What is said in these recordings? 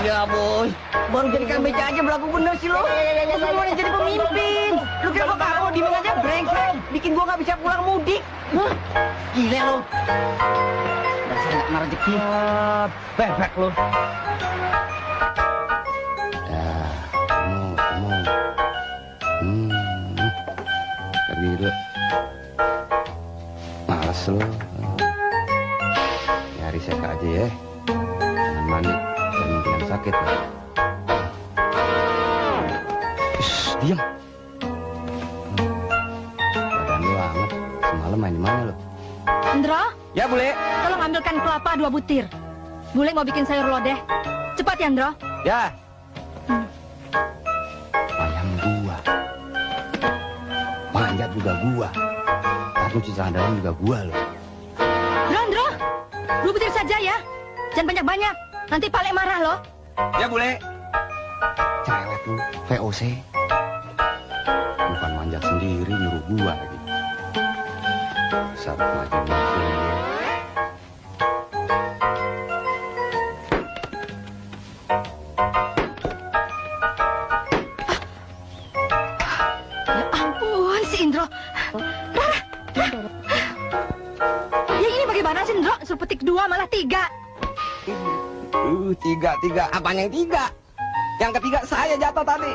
Ya boy, baru jadi KMBC aja berlaku bener sih lo. Lu mau jadi pemimpin. Lu kira gua kagak di aja brengsek, bikin gua nggak bisa pulang mudik. Hah? Gila lo. Dasar nggak kena rezeki. Bebek lo. Ya, kamu. Pergi dulu. Males lo. Nyari seka aja ya. Jangan mandi. Dan mungkin sakit lah. Diam. Badan lu hangat. Semalam main di mana lo? Andro? Ya, Bule. Tolong ambilkan kelapa 2 butir. Bule mau bikin sayur lodeh. Cepat ya, Andro. Ya. Ayam gua. Manjat juga gua. Kartu cincang dalam juga gua loh. Andro, 2 butir saja ya. Jangan banyak-banyak. Nanti Pak Lek marah loh. Ya, Bule. Cerewet lu, VOC. Bukan manjat sendiri, nyuruh gua lagi. Saat makin. Ya ampun, si Indro. Rara. Ya ini bagaimana sih, Indro? Suruh petik 2 malah 3. Tiga. Apanya yang 3? Yang ketiga saya jatuh tadi.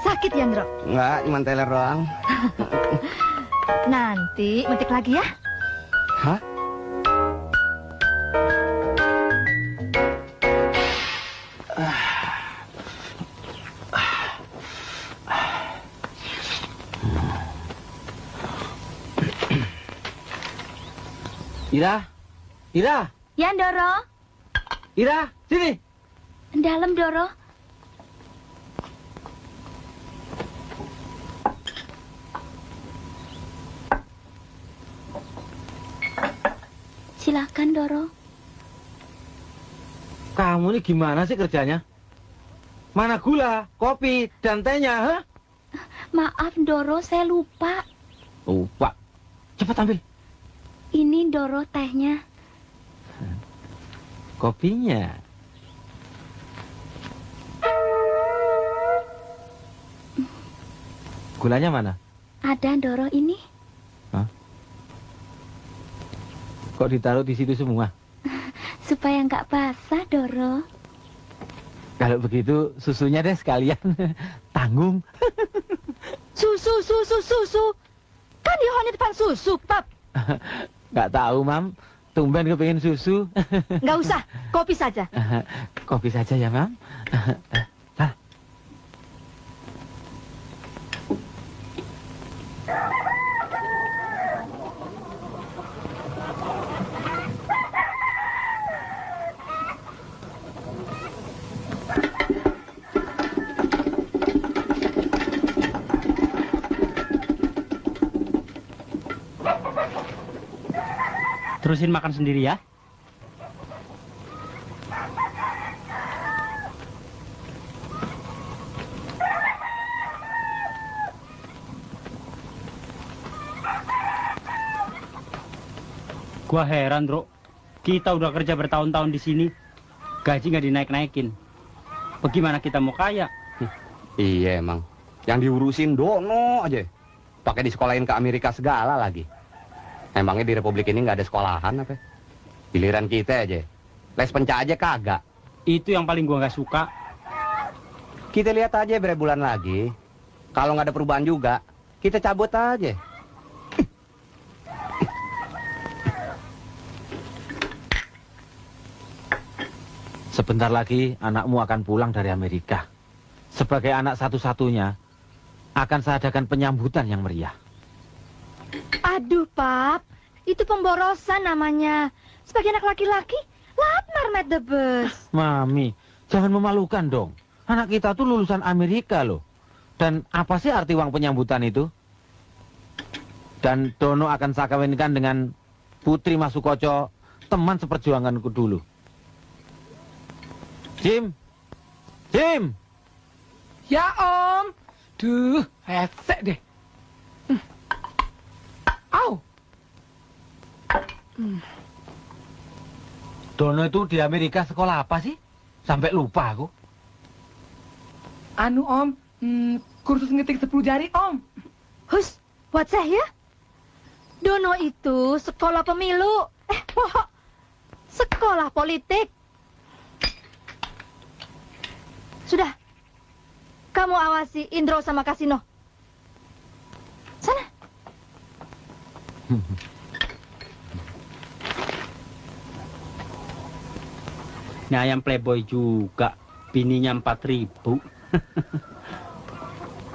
Sakit ya, Indro? Enggak, cuma teler doang. Nanti metik lagi ya. Hah? Ira. Ya, Doro. Ira, sini. Dalam, Doro. Silakan, Doro. Kamu ini gimana sih kerjanya? Mana gula, kopi, dan tehnya, ha? Maaf, Doro, saya lupa. Lupa. Cepat ambil. Ini, Doro, tehnya. Kopinya. Gulanya mana? Ada, Doro, ini. Hah? Kok ditaruh di situ semua? Supaya nggak basah, Doro. Kalau begitu susunya deh sekalian. Tanggung. Susu. Kan di hall depan susu, Pap. Nggak tahu, Mam. Tumben kepingin susu. Nggak usah, kopi saja. Kopi saja ya, Mam. Terusin makan sendiri ya. Gua heran, Bro. Kita udah kerja bertahun-tahun di sini, gaji nggak dinaik-naikin. Bagaimana kita mau kaya? Iya emang. Yang diurusin dono aja. Pakai disekolahin ke Amerika segala lagi. Emangnya di Republik ini nggak ada sekolahan apa? Giliran kita aja. Les penca aja kagak. Itu yang paling gua nggak suka. Kita lihat aja berapa bulan lagi. Kalau nggak ada perubahan juga, kita cabut aja. Sebentar lagi anakmu akan pulang dari Amerika. Sebagai anak satu-satunya, akan saya adakan penyambutan yang meriah. Aduh, Pap. Itu pemborosan namanya. Sebagai anak laki-laki, lamar met the bus. Mami, jangan memalukan dong. Anak kita tuh lulusan Amerika loh. Dan apa sih arti uang penyambutan itu? Dan Dono akan saya kawinkan dengan Putri Masukoco, teman seperjuanganku dulu. Jim! Ya, Om. Duh, hesek deh. Au. Dono itu di Amerika sekolah apa sih? Sampai lupa aku. Anu Om, kursus ngetik 10 jari Om. Hus, buat saya ya. Dono itu sekolah pemilu. Sekolah politik. Sudah. Kamu awasi Indro sama Kasino. Sana. Ini ayam playboy juga. Bininya 4.000.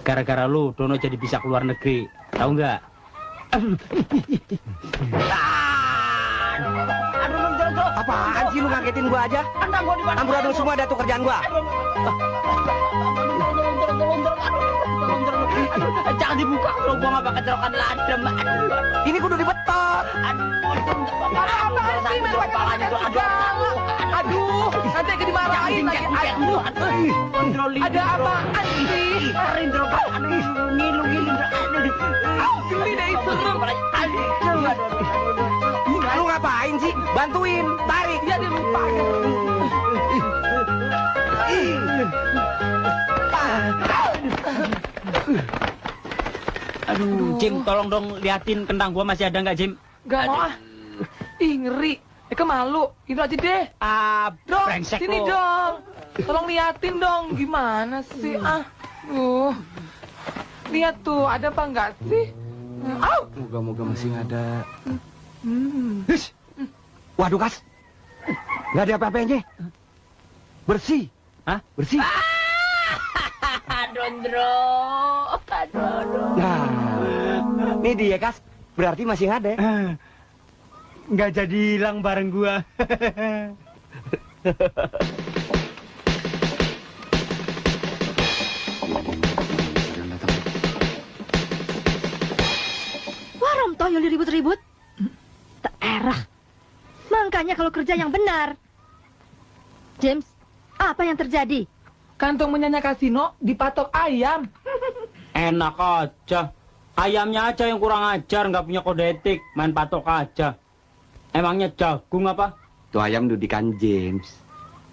Gara-gara lu, Dono jadi bisa keluar negeri. Tahu nggak? Aduh, apaan sih lu ngagetin gua aja? Amburadul semua ada tuh kerjaan gua. Jangan dibuka kalau gua nggak bakal cerokan ladem. Ini kudu dibetot. Apaan sih main pakai aduh, nanti akan dimarahin lagi. Ada apaan sih? Geli deh itu. Lu ngapain sih? Bantuin, tarik. Ya dia lupa. Aduh, Jim, tolong dong liatin kentang gua masih ada nggak, Jim? Gak mau ah. Ih, ngeri. Eka malu. Itu aja deh. Dong, Brengsek sini lo. dong. Tolong liatin dong. Gimana sih? Lihat tuh, ada apa enggak sih? Moga-moga masih ada. Hush. Waduh, Kas. Nggak ada apa-apanya. Bersih. Hah? Bersih. Dondro. Nah, ini dia, Kas. Berarti masih ada. Nggak jadi hilang bareng gua. Wah, Rom Toyol diribut-ribut. Tak erah. Makanya kalau kerja yang benar. James, apa yang terjadi? Kantong menyanyi kasino dipatok ayam. Enak aja. Ayamnya aja yang kurang ajar, nggak punya kode etik, main patok aja. Emangnya jagung apa? Tuh ayam dudikan James.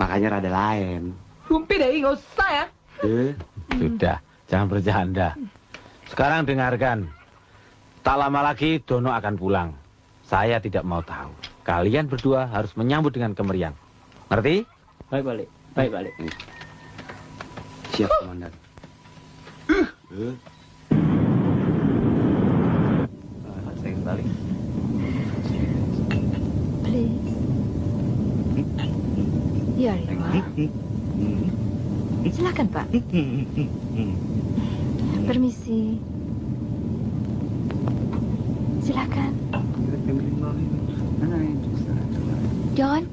Makanya rada lain. Rumpi deh, nggak usah ya. Sudah, jangan bercanda. Sekarang dengarkan. Tak lama lagi Dono akan pulang. Saya tidak mau tahu. Kalian berdua harus menyambut dengan kemerian. Ngerti? Baik balik, baik balik. Siap, Komandan. Saya balik. Please. Here you are. Silakan, Pak. Permisi. Silakan. Don,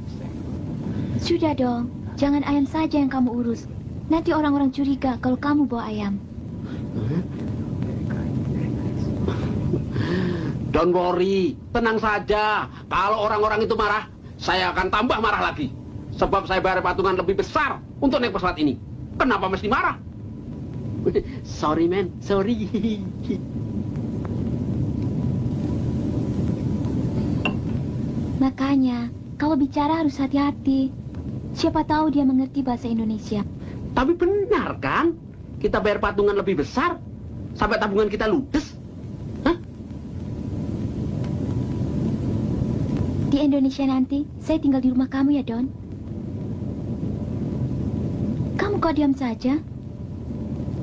sudah dong. Jangan ayam saja yang kamu urus. Nanti orang-orang curiga kalau kamu bawa ayam. Don't worry, tenang saja. Kalau orang-orang itu marah, saya akan tambah marah lagi. Sebab saya bayar patungan lebih besar untuk naik pesawat ini. Kenapa mesti marah? Sorry, man. Sorry. Makanya, kalau bicara harus hati-hati. Siapa tahu dia mengerti bahasa Indonesia. Tapi benar kan? Kita bayar patungan lebih besar sampai tabungan kita ludes. Hah? Di Indonesia nanti, saya tinggal di rumah kamu ya, Don. Kamu kok diam saja?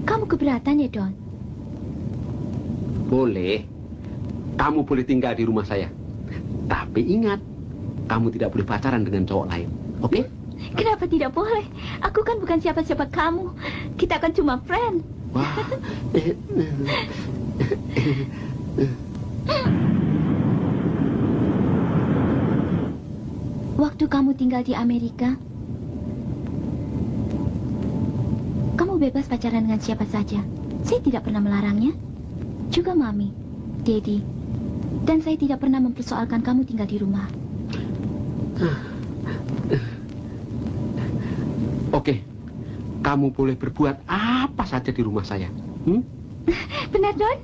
Kamu keberatan ya, Don? Boleh. Kamu boleh tinggal di rumah saya. Tapi ingat, kamu tidak boleh pacaran dengan cowok lain. Oke? Kenapa tidak boleh? Aku kan bukan siapa-siapa kamu. Kita kan cuma friend. Wah. Waktu kamu tinggal di Amerika, kamu bebas pacaran dengan siapa saja. Saya tidak pernah melarangnya. Juga Mami, Daddy. Dan saya tidak pernah mempersoalkan kamu tinggal di rumah. Oke, kamu boleh berbuat apa saja di rumah saya. Benar, Don?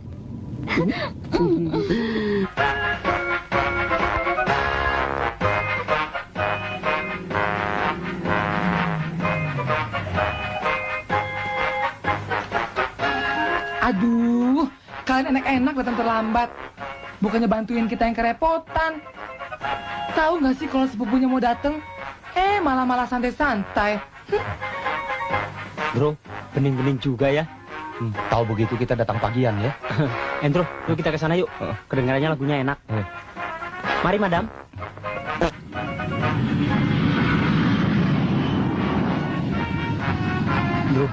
kemarin enak-enak datang terlambat. Bukannya bantuin kita yang kerepotan. Tahu nggak sih kalau sepupunya mau datang? Malah santai-santai. Bro, bening-bening juga ya. Tahu begitu kita datang pagian ya. Endro, yuk kita ke sana yuk. Kedengarannya lagunya enak. Mari, Madam. Bro,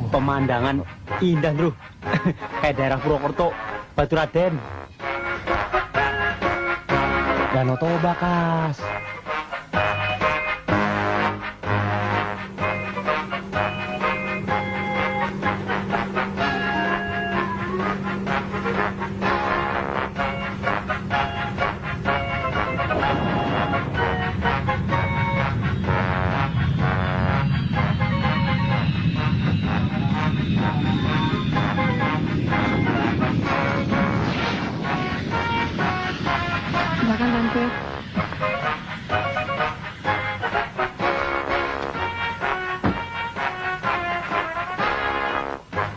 pemandangan indah, Bro. Kayak daerah Purwokerto, Baturaden. Danau Toba, Kas. Silakan Tante.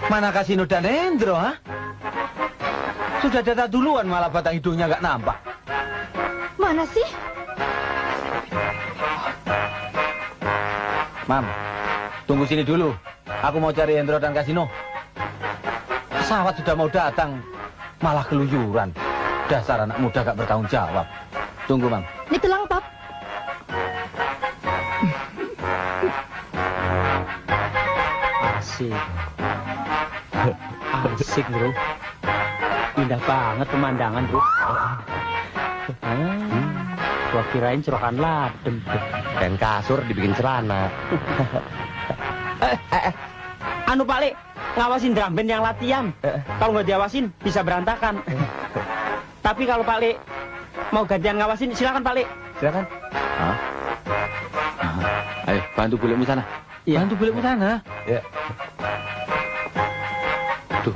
Mana Kasino dan Endro, ha? Sudah datang duluan malah batang hidungnya nggak nampak. Mana sih? Mam, tunggu sini dulu. Aku mau cari Endro dan Kasino. Pesawat sudah mau datang, malah keluyuran. Dasar anak muda gak bertanggung jawab. Tunggu, Mam. Ini telang, Pap. Asik. Asik, Bro. Indah banget pemandangan, Bro. Gua kirain curakan ladem. Dan kasur dibikin celana. Anu Pak Le, ngawasin drum band yang latihan. Kalau nggak diawasin bisa berantakan. Tapi kalau Pak Le mau gantian ngawasin, silakan Pak Le. Silakan. Ayo, bantu bulekmu sana. Iya. Bantu bulekmu sana. Ya. Tuh,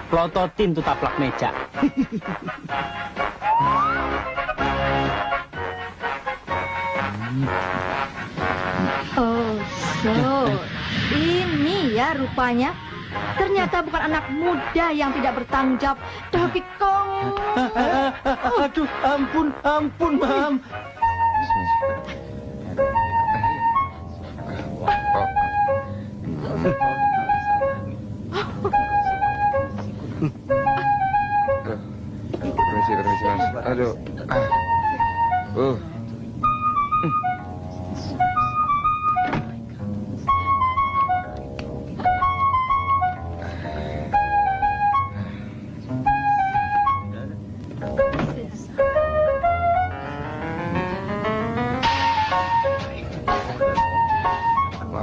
Plototin tuh taplak meja. Oh, so. Ini ya rupanya. Ternyata bukan anak muda yang tidak bertanggung jawab, tapi kong. Aduh, ampun, Mam. Permisi, Mas. Aduh.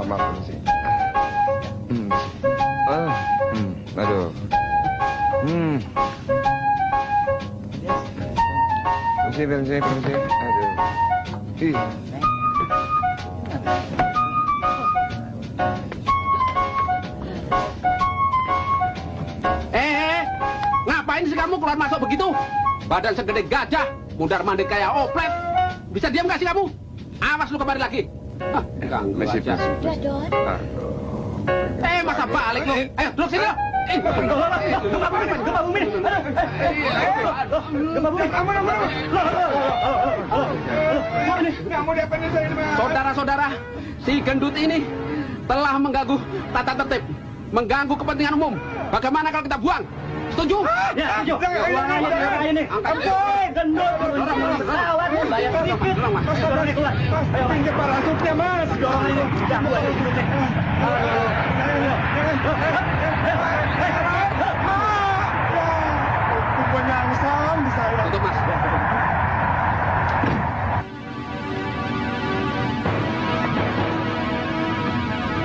Maaf, permisi. Aduh. Permisi. Aduh. Ih. Ngapain sih kamu keluar masuk begitu? Badan segede gajah, mundar mandir kayak oplet. Bisa diam gak sih kamu? Awas lu kembali lagi. Ganggu Permisi, aja. Sudah, Don. Masa balik lu? Ayo, duduk sini lu. Saudara-saudara, si gendut ini telah mengganggu tata tertib, mengganggu kepentingan umum. Bagaimana kalau kita buang? Setuju? Ya, setuju. Buang aja ini. Angkat. Gendut. Lawan. Bayar sedikit. Ayo, pinggir parasutnya, Mas. Dorong ini. Tutup, Mas.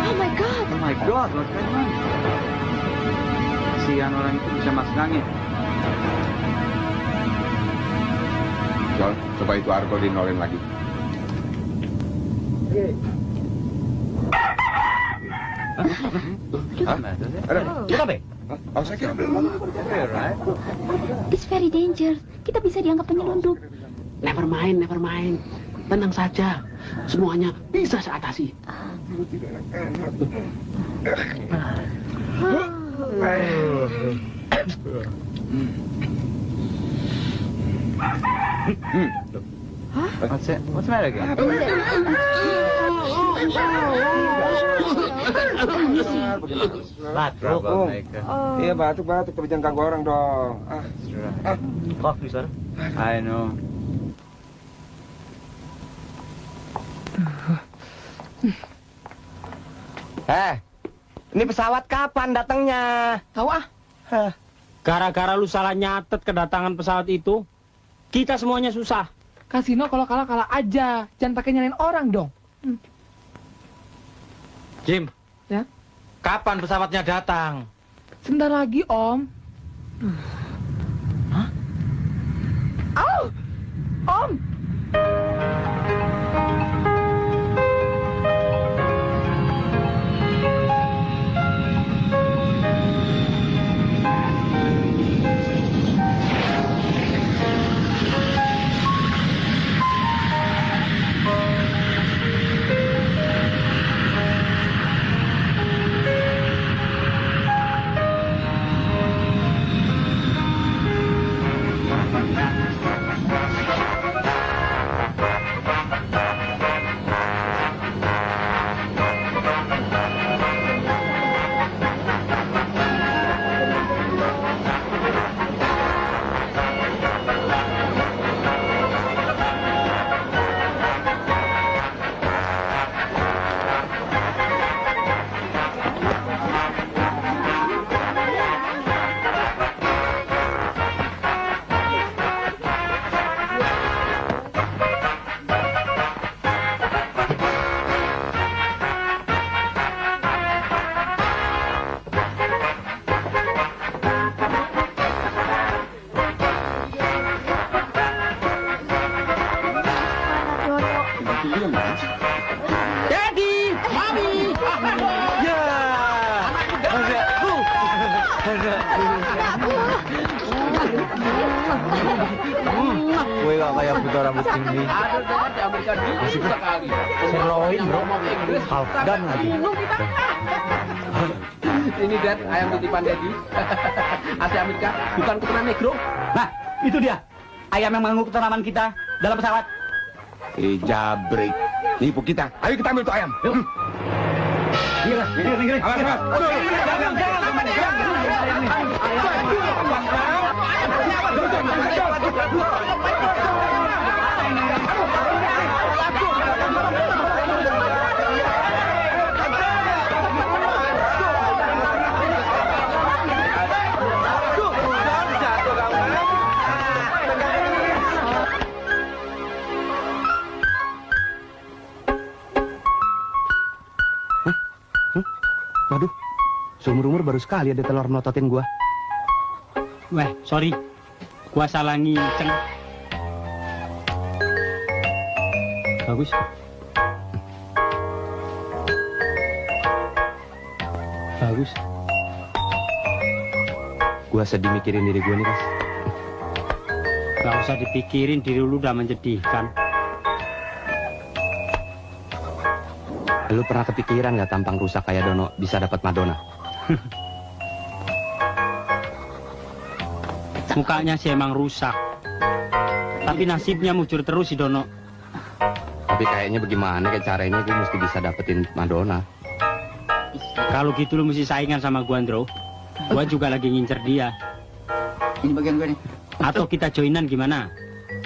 Oh my God. Oh my God, what's going on? Kasihan orang itu bisa masuk angin. Coba itu argol dinolin lagi. Saya kira belum. It's very dangerous. Kita bisa dianggap penyelundup. Never mind. Tenang saja. Semuanya bisa saya atasi. What's the matter again? Troublemaker. Iya batuk-batuk tapi jangan ganggu orang dong. Coffee, sir. I know. Ini pesawat kapan datangnya? Tahu ah? Gara-gara lu salah nyatet kedatangan pesawat itu, kita semuanya susah. Kasino kalau kalah aja. Jangan pakai nyalain orang dong. Jim. Ya? Kapan pesawatnya datang? Sebentar lagi, Om. Hah? Au! Om! Daddy, Mami. Ya. Gue gak kayak buta rambut tinggi. Ada dong di Amerika dulu sekali. Sirloin, bro. Halfdan lagi. Ini Dad, ayam titipan Daddy. Asli Amerika, bukan keturunan negro. Nah, itu dia. Ayam yang mengganggu ketenangan kita dalam pesawat. Jabrik. Nipu kita. Ayo kita ambil tuh ayam. Yuk. Waduh, seumur-umur baru sekali ada telur melototin gua. Weh, sorry. Gua salah nginceng. Bagus. Bagus. Gua sedih mikirin diri gua nih, Kas. Gak usah dipikirin, diri lu udah menjadikan. Lu pernah kepikiran nggak tampang rusak kayak Dono bisa dapat Madonna? Mukanya sih emang rusak. Tapi nasibnya mujur terus si Dono. Tapi kayaknya bagaimana kayak caranya gue mesti bisa dapetin Madonna. Kalau gitu lu mesti saingan sama gua, Andro. Gua juga lagi ngincer dia. Ini bagian gue nih. Atau kita joinan gimana?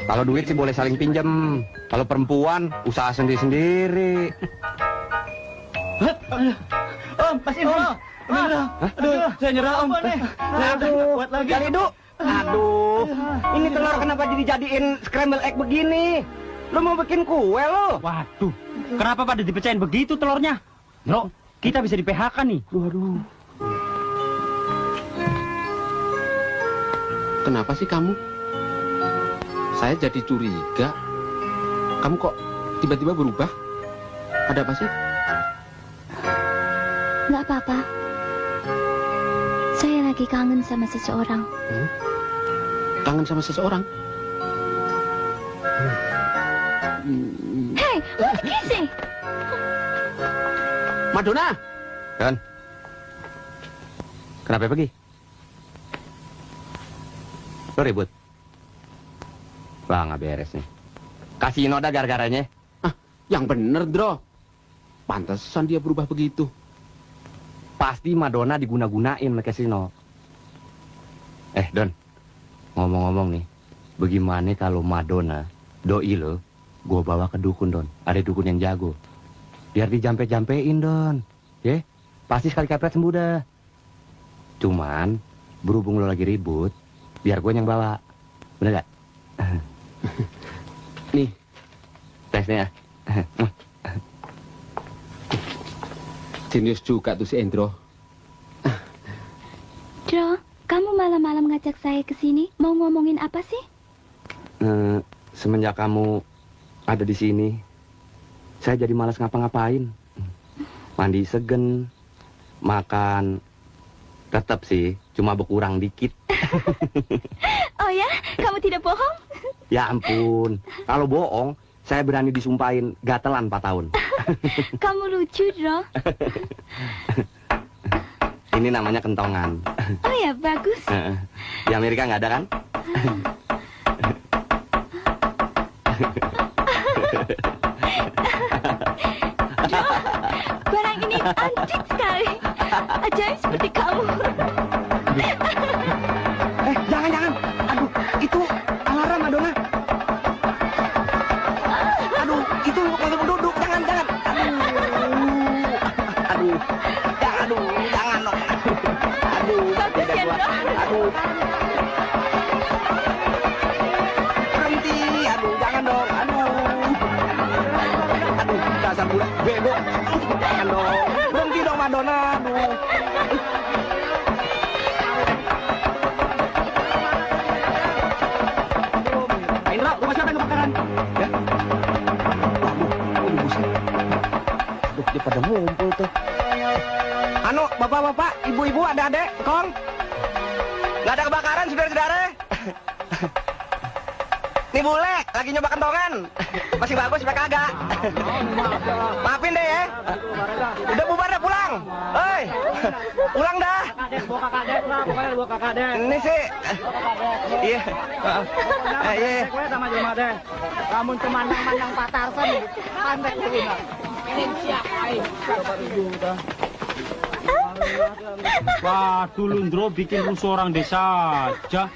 Kalau duit sih boleh saling pinjam. Kalau perempuan usaha sendiri-sendiri. Om, pasti Om. Aduh, saya nyerah Om. Aduh, buat lagi. Kali Du. Aduh, ini telur kenapa dijadiin scramble egg begini? Lu mau bikin kue lo? Waduh, kenapa pada dipecahin begitu telurnya? Bro, kita bisa di PHK nih. Waduh. Kenapa sih kamu? Saya jadi curiga. Kamu kok tiba-tiba berubah? Ada apa sih? Nggak apa-apa. Saya lagi kangen sama seseorang. Kangen sama seseorang? Hey, who's kissing? Madonna! Kan? Kenapa pergi? Lo ribut? Wah, nggak beres nih. Kasino dah gara-garanya. Yang bener, Dro. Pantesan dia berubah begitu. Pasti Madonna diguna-gunain sama kasino. Don, ngomong-ngomong nih, bagaimana kalau Madonna, doi lo, gue bawa ke dukun, Don. Ada dukun yang jago. Biar dijampe-jampein, Don. Ya, pasti sekali kepret sembuh dah. Cuman, berhubung lo lagi ribut, biar gue yang bawa. Bener gak? Nih, tesnya. jenius juga tuh si Endro. Dro, kamu malam-malam ngajak saya ke sini mau ngomongin apa sih? Semenjak kamu ada di sini, saya jadi malas ngapa-ngapain. Mandi segen, makan, tetap sih, cuma berkurang dikit. Oh ya, kamu tidak bohong? Ya ampun, kalau bohong, saya berani disumpahin gatelan 4 tahun. Kamu lucu, Dro. Ini namanya kentongan. Oh ya, bagus. Di Amerika nggak ada kan? Dro, barang ini antik sekali. Ajaib seperti kamu. Jangan. Aduh, itu alarm Madonna. Aduh, itu langsung duduk. Jangan. Aduh, jangan dong. Bagus ya, Dro. Aduh. Berhenti. Aduh, jangan dong. Aduh, dasar bule bego. Jangan dong. Berhenti dong Madonna. Aduh. Indra, rumah siapa yang kebakaran? Ya. Waduh, buset. Aduh, dia pada ngumpul tuh. Bapak-bapak, ibu-ibu, adik-adik, kong. Nggak ada kebakaran, saudara-saudara. Nih bule, lagi nyoba kentongan. Masih bagus, sampai kagak. Maafin deh ya. Udah bubar dah, pulang. Hei, pulang dah. Bawa kakak deh. Ini sih. Iya. Iya. Sama Juma deh. Kamu cemandang-mandang Pak Tarsan. Pantek dulu. Ini siapa? Waduh, Lundro bikin rusuh orang desa aja.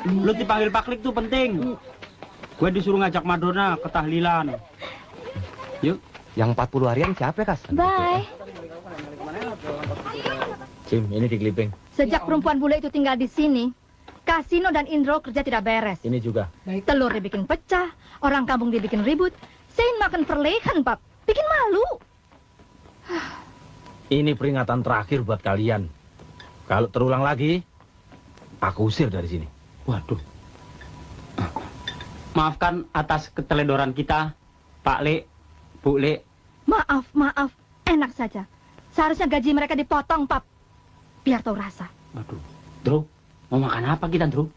Lu dipanggil Paklik tuh penting. Gue disuruh ngajak Madonna ke tahlilan. Yuk, yang 40 harian siapa ya, Kas? Bye. Jim, ini di Keliping. Sejak perempuan bule itu tinggal di sini, Kasino dan Indro kerja tidak beres. Ini juga. Telur dibikin pecah, orang kampung dibikin ribut. Sein makan perlehan, Pap. Bikin malu. Ini peringatan terakhir buat kalian. Kalau terulang lagi, aku usir dari sini. Waduh. Maafkan atas keteledoran kita, Pak Le, Bu Le. Maaf. Enak saja. Seharusnya gaji mereka dipotong, Pap. Biar tahu rasa. Waduh. Dro, mau makan apa kita, Dro?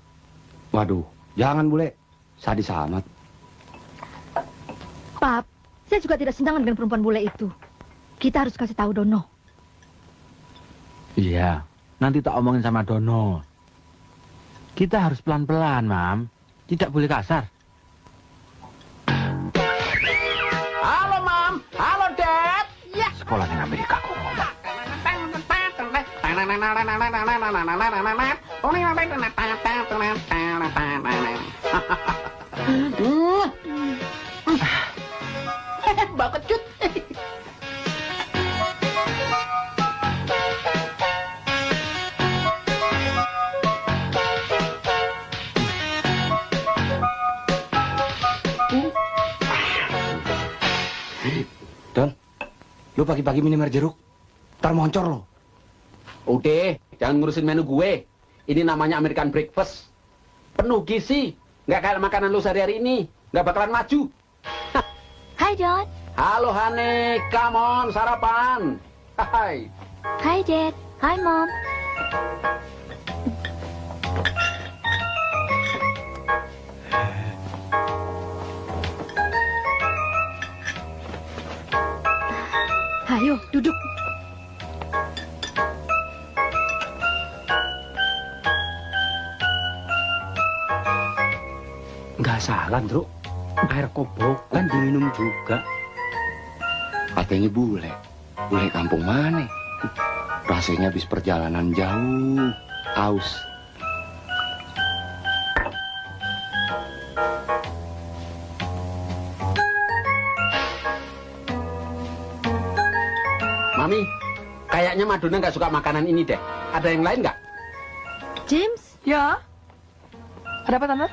Waduh, jangan bule. Sadis amat. Pap, saya juga tidak senang dengan perempuan bule itu. Kita harus kasih tahu Dono. Iya, nanti tak omongin sama Dono. Kita harus pelan-pelan, Mam. Tidak boleh kasar. Halo, Mam. Halo, Dad. Ya. Sekolah di Amerika kok ngomong. Mbak kecut. Don, lu pagi-pagi minum air jeruk. Ntar moncor lo. Udah, jangan ngurusin menu gue. Ini namanya American breakfast. Penuh gizi. Nggak kayak makanan lu sehari-hari ini. Nggak bakalan maju. Hai, Don. Halo, Hane. Come on, sarapan. Hai. Hai, Dad. Hai, Mom. Ayo, duduk. salah, Ndruk. Air kobokan diminum juga. Katanya bule. Bule kampung mana? Rasanya habis perjalanan jauh. Aus. Mami, kayaknya Madonna nggak suka makanan ini deh. Ada yang lain nggak? James, Ya. Ada apa, Tante?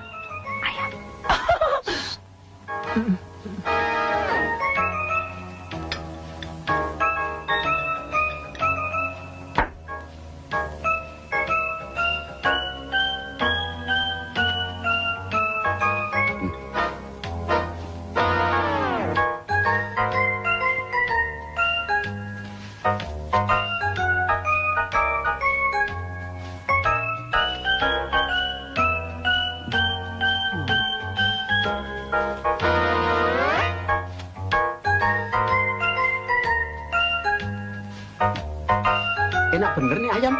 Enak bener nih ayam.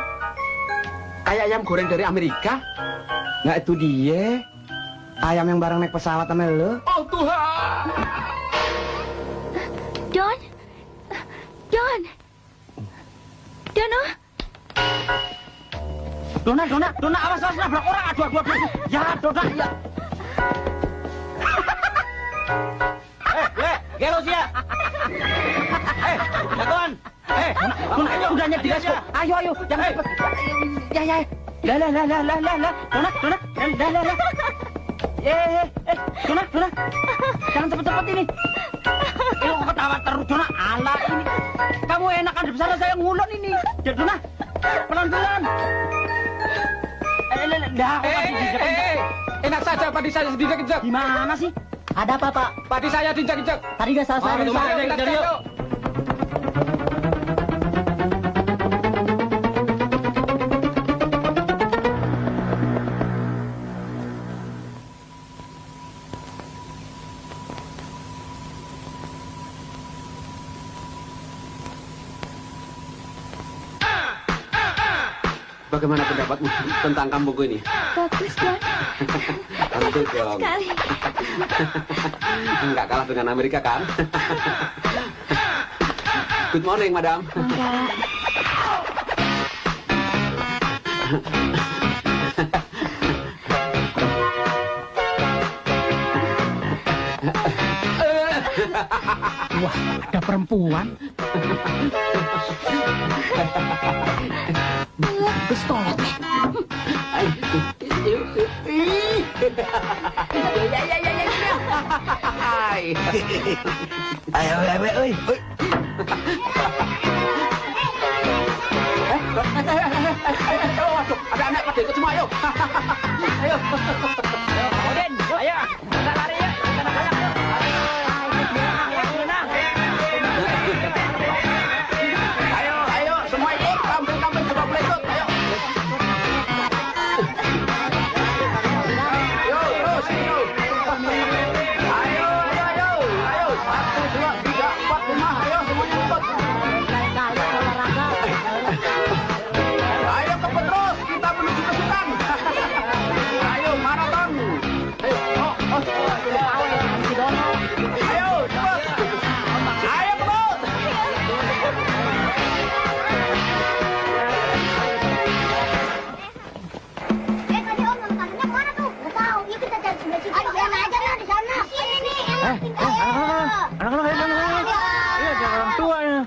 Kayak ayam goreng dari Amerika. Nah itu dia. Ayam yang bareng naik pesawat sama lo. Oh Tuhan. Don? Don? Dono? Dona, awas nabrak orang. Aduh. Ya, Dona, ya. Gelos ya. Jagoan. Dona, udah nyetir kok. Ayo, jangan cepet. Ya. Lah. Dona. Dona. Jangan cepet-cepet ini. Kok ketawa terus, Dona? Alah ini. Kamu enakan di sana saya ngulon ini. Dona, pelan-pelan. Enak saja padi saya dijek-jek. Gimana sih? Ada apa, Pak? Padi saya dijek-jek. Tadi nggak salah saya. Yuk. Bagaimana pendapatmu tentang kampungku ini? Bagus, Don. Bagus dong. Sekali. Enggak kalah dengan Amerika kan? Good morning, madam. Enggak. Wah, ada perempuan. Pistol. Ayo, oi. Waduh, ada anak pada ikut semua, ayo. Ayo. Odin, ayo. Kita lari ya. Kita naik yuk. Ayo, semua ikut. Kambing juga boleh ikut, ayo. Ayo, terus, ayo. Ayo. 1, 2, 3, 4, 5, ayo semuanya ikut. Ayo cepet terus, kita menuju ke hutan. Ayo, maraton. Ayo, ayo, cepet. Ayo terus. Tadi Om makanannya mana tuh? Nggak tahu. Ya kita cari sebelah situ. Ayo, yang aja lah di sana. Sini nih. Anak-anak, ayo. Iya, ada orang tua ya.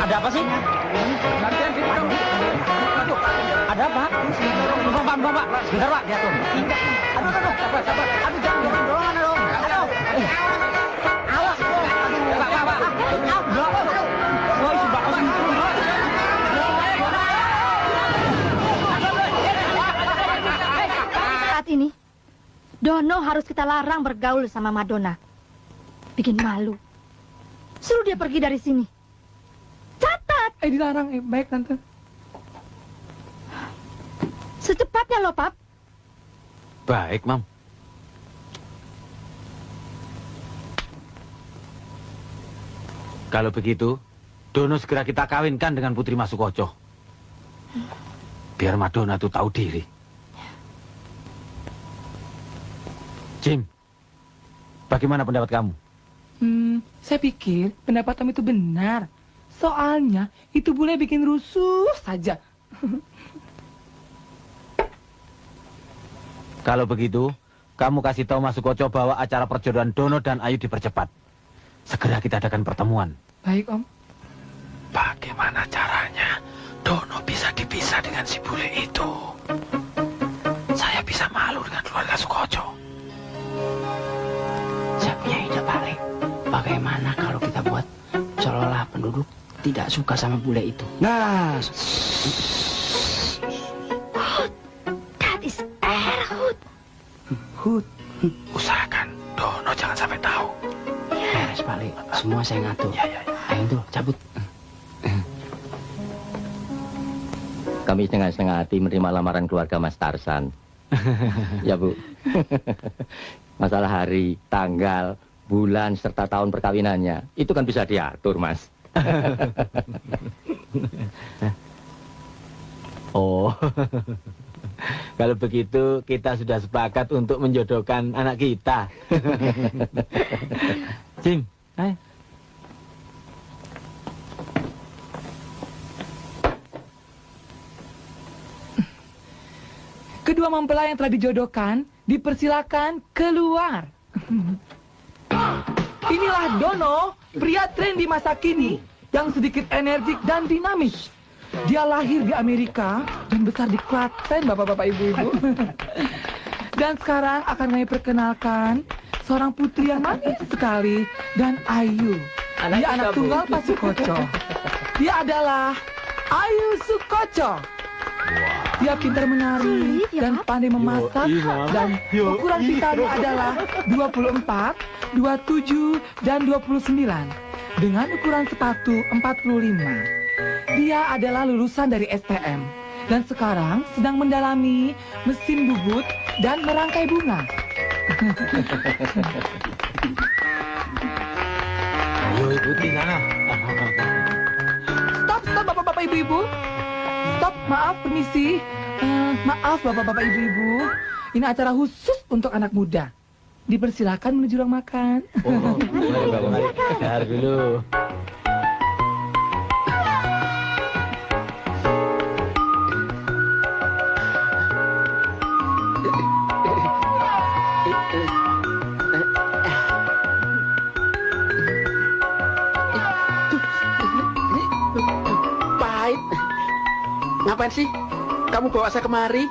Ada apa sih? Ada apa? Pak. Sebentar, Pak. Lihat, Om. Aduh. Sabar. Aduh, jangan dorong-dorongan, dong. Aduh. Awas, Om. Pak. Wah, itu bagus. Saat ini, Dono harus kita larang bergaul sama Madonna. Bikin malu. Suruh dia pergi dari sini. Catat! Dilarang. Baik, Tante. Secepatnya loh, Pap. Baik, Mam. Kalau begitu, Dono segera kita kawinkan dengan Putri Masukoco. Biar Madonna tuh tahu diri. Jim, bagaimana pendapat kamu? Saya pikir pendapat Tom itu benar. Soalnya itu bule bikin rusuh saja. Kalau begitu, kamu kasih tahu Masukoco bahwa acara perjodohan Dono dan Ayu dipercepat. Segera kita adakan pertemuan. Baik, Om. Bagaimana caranya Dono bisa dipisah dengan si bule itu? Saya bisa malu dengan keluarga Sukoco. Saya punya ide, Pak Le. Bagaimana kalau kita buat seolah penduduk tidak suka sama bule itu? Nah, That is Erhut. Hud, usahakan Dono jangan sampai tahu. Beres, Pak Le. Semua saya ngatur. Ya. Ayo tuh, cabut. Kami dengan setengah hati menerima lamaran keluarga Mas Tarsan. Ya, Bu. Masalah hari, tanggal, bulan, serta tahun perkawinannya, itu kan bisa diatur, Mas. Oh, kalau begitu kita sudah sepakat untuk menjodohkan anak kita. Jim, ayo. Kedua mempelai yang telah dijodohkan dipersilakan keluar. Inilah Dono, pria tren di masa kini yang sedikit energik dan dinamis. Dia lahir di Amerika dan besar di Klaten, bapak-bapak, ibu-ibu. Dan sekarang akan kami perkenalkan seorang putri yang manis sekali dan ayu. Dia anak tunggal Pak Sukoco. Dia adalah Ayu Sukoco. Dia pintar menari dan pandai memasak, dan ukuran pintanya adalah 24, 27, dan 29 dengan ukuran sepatu 45. Dia adalah lulusan dari STM dan sekarang sedang mendalami mesin bubut dan merangkai bunga. Ayo ikuti sana. Stop, bapak-bapak, ibu-ibu. Stop, maaf, permisi. Maaf, bapak-bapak, ibu-ibu. Ini acara khusus untuk anak muda. Dipersilakan menuju ruang makan. Oh, mari. Bentar dulu. Pahit. Ngapain sih kamu bawa saya kemari?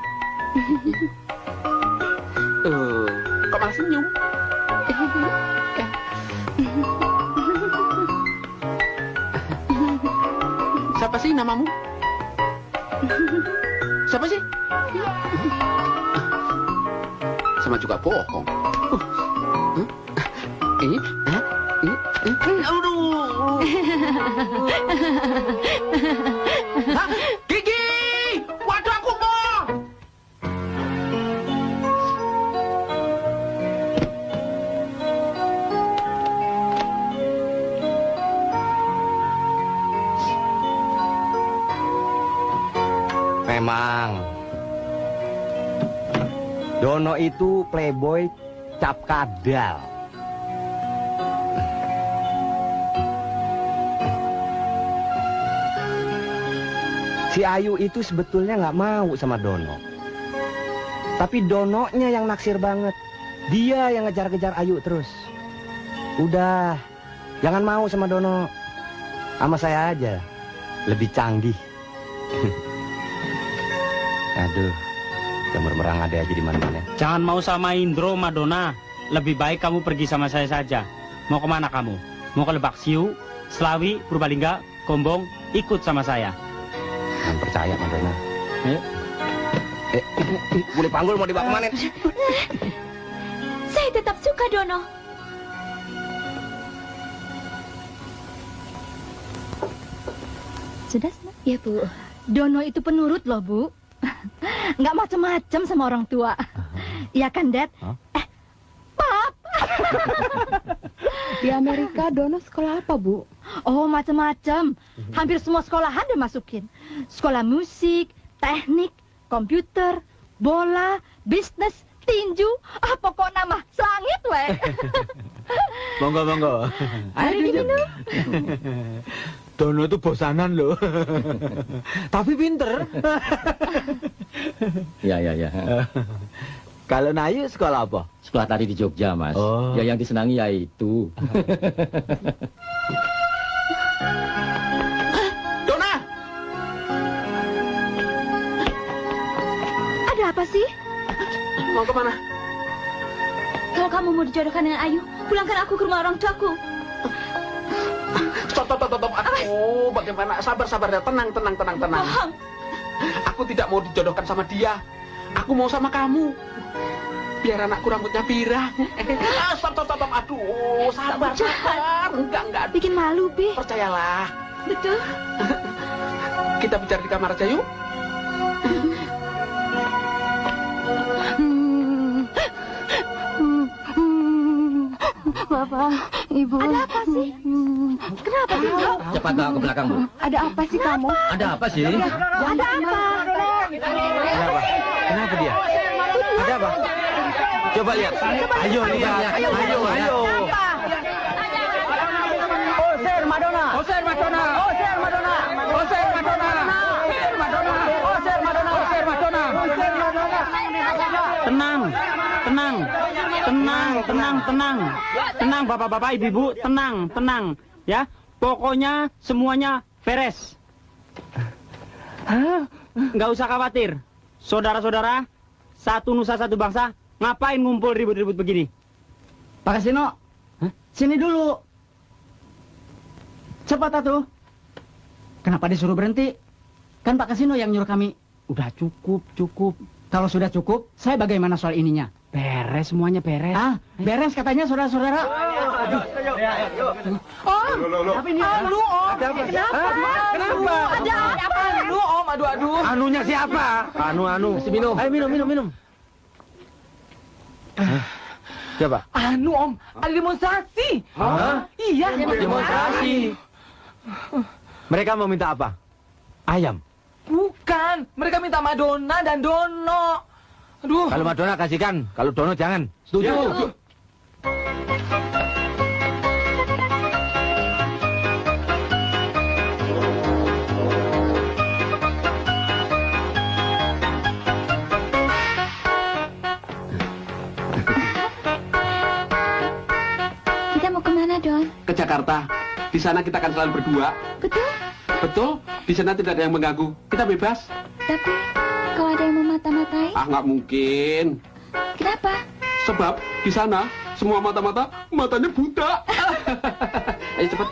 Kok malah senyum? Siapa sih namamu? Siapa sih? Sama juga bohong. Aduh. Hah? Gigi! Waduh, aku mau! Memang Dono itu playboy cap kadal. Si Ayu itu sebetulnya nggak mau sama Dono. Tapi Dononya yang naksir banget. Dia yang ngejar-ngejar Ayu terus. Udah, Jangan mau sama Dono. Sama saya aja. Lebih canggih. Aduh. Merang ada aja di mana-mana. Jangan mau sama Indro, Madonna. Lebih baik kamu pergi sama saya saja. Mau kemana kamu? Mau ke Lebak Siu, Selawi, Purbalingga, Gombong? Ikut sama saya. Jangan percaya, Madonna. Ayo. Boleh panggul mau dibawa kemana? Saya tetap suka Dono. Sudah, Nak? Ya, Bu. Dono itu penurut loh, Bu. Nggak macem-macem sama orang tua. Iya kan, Dad? Pap. Di Amerika Dono sekolah apa, Bu? Oh, macem-macem. Hampir semua sekolahan dia masukin. Sekolah musik, teknik, komputer, bola, bisnis, tinju. Pokok nama selangit, weh. Monggo, monggo. Ayo diminum. Dono itu bosanan loh. Tapi pinter. Ya. Kalau Nayu sekolah apa? Sekolah tari di Jogja, Mas. Oh. Ya yang disenangi ya itu. Dona! Ada apa sih? Mau kemana? Kalau kamu mau dijodohkan dengan Ayu, pulangkan aku ke rumah orang tuaku. Stop. Aduh, bagaimana? Sabar. Tenang. Bohong. Aku tidak mau dijodohkan sama dia. Aku mau sama kamu. Biar anakku rambutnya pirang. Stop. Aduh, sabar. Enggak. Bikin malu, Bi. Percayalah. Betul. Kita bicara di kamar aja yuk. Bapak, Ibu. Ada apa sih? Kenapa, Bu? Cepat bawa ke belakang, Bu. Ada apa sih kamu? Ada apa sih? Ada apa? Kenapa? Kenapa dia? Ada apa? Coba lihat. Ayo lihat. Ayo. Oser Madonna. Tenang, bapak-bapak, ibu-ibu, tenang. Ya, pokoknya semuanya beres. Nggak usah khawatir. Saudara-saudara, satu nusa satu bangsa, ngapain ngumpul ribut-ribut begini? Pak Kasino, sini dulu. Cepat atuh. Kenapa disuruh berhenti? Kan Pak Kasino yang nyuruh kami. Udah cukup. Kalau sudah cukup, saya bagaimana soal ininya? Beres, semuanya beres. Beres katanya saudara-saudara. Apa ini? Om. Ada apa? Kenapa? Ada apa? Om. Aduh. Anunya siapa? Anu. Mesti minum. Ayo minum. Coba. Om, ada demonstrasi. Hah? Iya, Demonstrasi. Mereka mau minta apa? Ayam. Bukan, mereka minta Madonna dan Dono. Aduh. Kalau Madonna kasihkan, kalau Dono jangan. Setuju? Ya. Kita mau kemana, Don? Ke Jakarta. Di sana kita akan selalu berdua. Betul. Di sana tidak ada yang mengganggu. Kita bebas. Tapi kalau ada yang memata-matai, Nggak mungkin. kenapa? Sebab di sana semua matanya buta. Ayo cepat.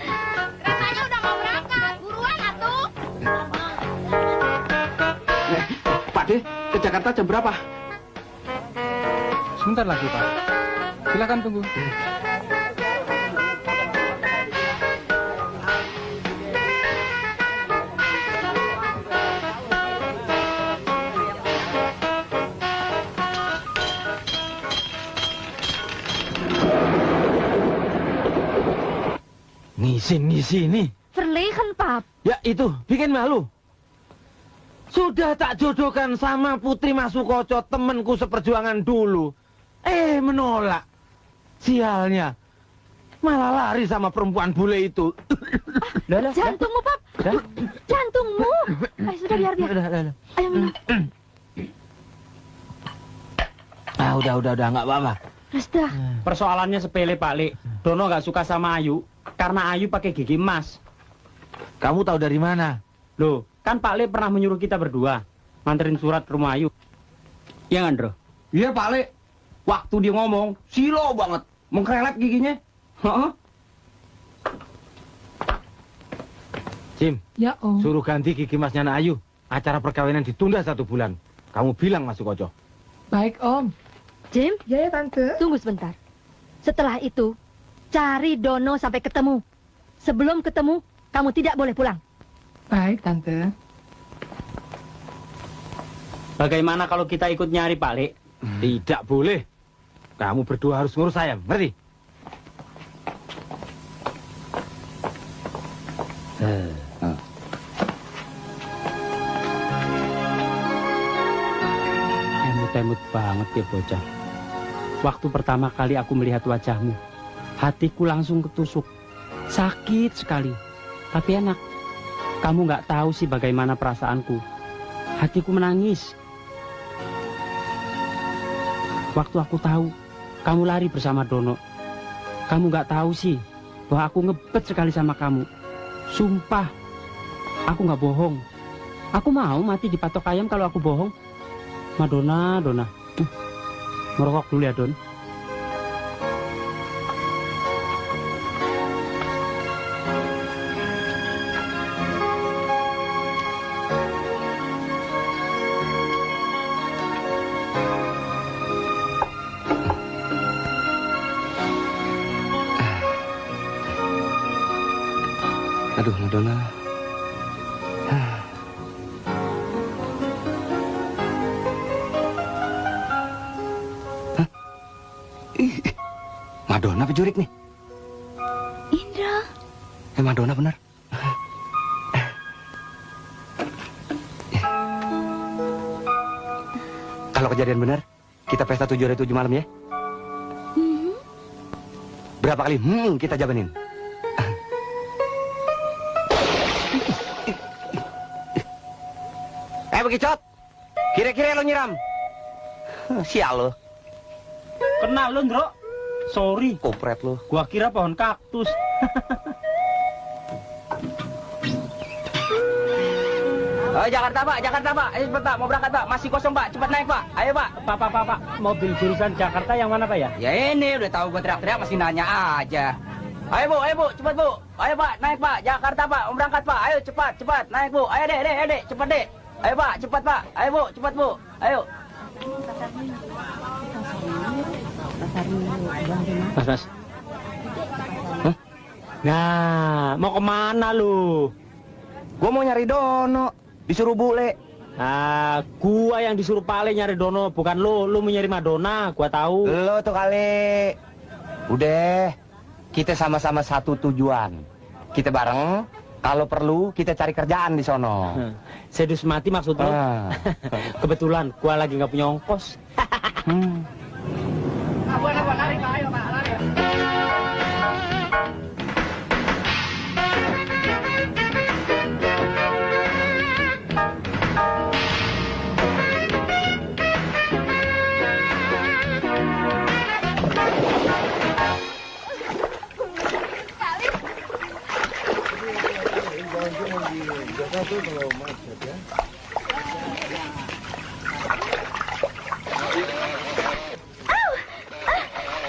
Rasanya udah mau berangkat. Buruan atuh. Pak De, ke Jakarta jam berapa? Sebentar lagi, Pak. Silakan tunggu. Ngisi nih. Verlegen, Pap. Ya itu, bikin malu. Sudah tak jodohkan sama Putri Masukoco, temanku seperjuangan dulu. Menolak. Sialnya. Malah lari sama perempuan bule itu. Jantungmu, Pap. Jantungmu. Sudah biar. Ayo minum. Udah, nggak apa-apa. Resta. Persoalannya sepele, Pak Le. Dono nggak suka sama Ayu karena Ayu pakai gigi emas. Kamu tahu dari mana? Loh, kan Pak Le pernah menyuruh kita berdua nganterin surat ke rumah Ayu. Iya, Andro? Iya, Pak Le. Waktu dia ngomong, silo banget. Mengkrelet giginya. Heeh. Jim, Ya, Om. suruh ganti gigi emasnya Nak Ayu. Acara perkawinan ditunda 1 bulan. Kamu bilang masuk Ojo. Baik, Om. Jim, Ya, Tante. tunggu sebentar. Setelah itu, cari Dono sampai ketemu. Sebelum ketemu, kamu tidak boleh pulang. Baik, Tante. Bagaimana kalau kita ikut nyari Pak Le? Tidak boleh. Kamu berdua harus ngurus saya, ngerti? Emut-emut banget ya bocah. Waktu pertama kali aku melihat wajahmu, hatiku langsung ketusuk. Sakit sekali, tapi enak. Kamu nggak tahu sih bagaimana perasaanku. Hatiku menangis. Waktu aku tahu kamu lari bersama Dono. Kamu nggak tahu sih bahwa aku ngebet sekali sama kamu. Sumpah, aku nggak bohong. Aku mau mati dipatok ayam kalau aku bohong. Madonna, Dona. Ngerokok dulu ya, Don. Aduh, Madonna. Madonna pejurik nih. Indra. Madonna benar. Kalau kejadian benar, kita pesta 7 hari 7 malam ya. Berapa kali kita jabanin? Bekicot. Kira-kira lo nyiram. Sial lo. Kena lo, Ndro. Sorry. Kopret lo. Gua kira pohon kaktus. Jakarta, Pak. Jakarta, Pak. Ayo cepat, Pak. Mau berangkat, Pak. Masih kosong, Pak. Cepat naik, Pak. Ayo, Pak. Pak. Mobil jurusan Jakarta yang mana, Pak ya? Ya ini, udah tahu gua teriak-teriak masih nanya aja. Ayo, Bu. Cepat, Bu. Ayo, Pak. Naik, Pak. Jakarta, Pak. Mau berangkat, Pak. Ayo, cepat. Naik, Bu. Ayo, Dek. Cepat, Dek. Ayo, Pak. Cepat, Pak. Ayo, Bu. Cepat, Bu. Ayo. Mas. Hah? Nah, mau kemana lu? Gua mau nyari Dono. Disuruh bule. Ah, gua yang disuruh Pale nyari Dono, bukan lu. Lu mau nyari Madonna, gua tahu. Lo tuh kali. Udah. Kita sama-sama satu tujuan. Kita bareng. Kalau perlu kita cari kerjaan di sono. Sedus mati maksud lo? Kebetulan gua lagi nggak punya ongkos.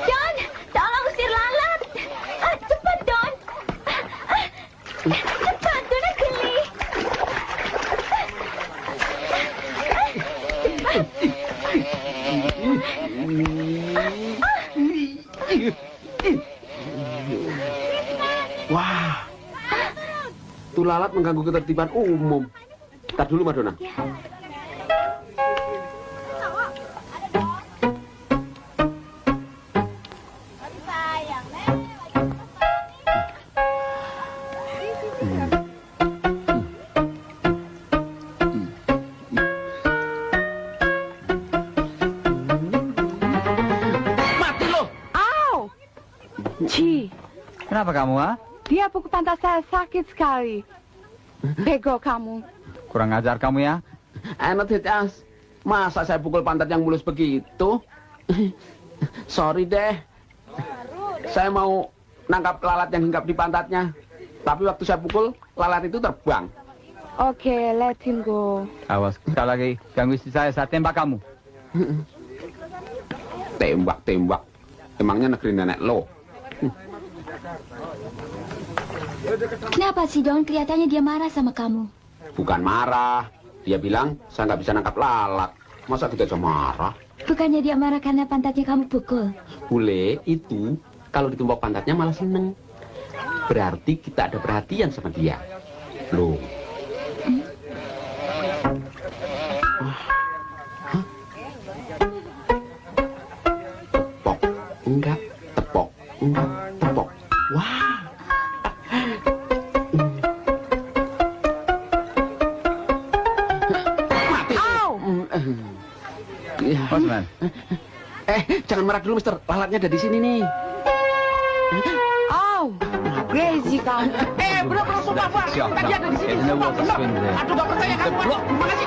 Don, tolong usir lalat. Cepat, Don. Cepat, Dona geli. Wah. Tuh lalat mengganggu ketertiban umum. Tar dulu, Madonna. Mati lo. Au! Ci, Kenapa kamu, ha? dia pukul pantat saya sakit sekali. Bego kamu. Kurang ajar kamu ya. Enak, Titas. Masa saya pukul pantat yang mulus begitu? Sorry deh. Saya mau nangkap lalat yang hinggap di pantatnya. Tapi waktu saya pukul, lalat itu terbang. Oke, let him go. Awas, sekali lagi ganggu istri saya tembak kamu. Tembak. Emangnya negeri nenek lo? Kenapa sih, Don? Kelihatannya dia marah sama kamu. Bukan marah. Dia bilang, saya nggak bisa nangkap lalat. Masa kita bisa marah? Bukannya dia marah karena pantatnya kamu pukul. Bule itu, kalau ditumpuk pantatnya malah seneng. Berarti kita ada perhatian sama dia. Loh. Tepok, enggak. Tepok, enggak. Tepok. Wah. Mati. Osman. Jangan marah dulu, Mister. Lalatnya ada di sini nih. Crazy kamu. Bener-bener sumpah, Pak. Tadi ada di sini. Sumpah, bener. Aduh, gak percaya kamu. Gimana sih?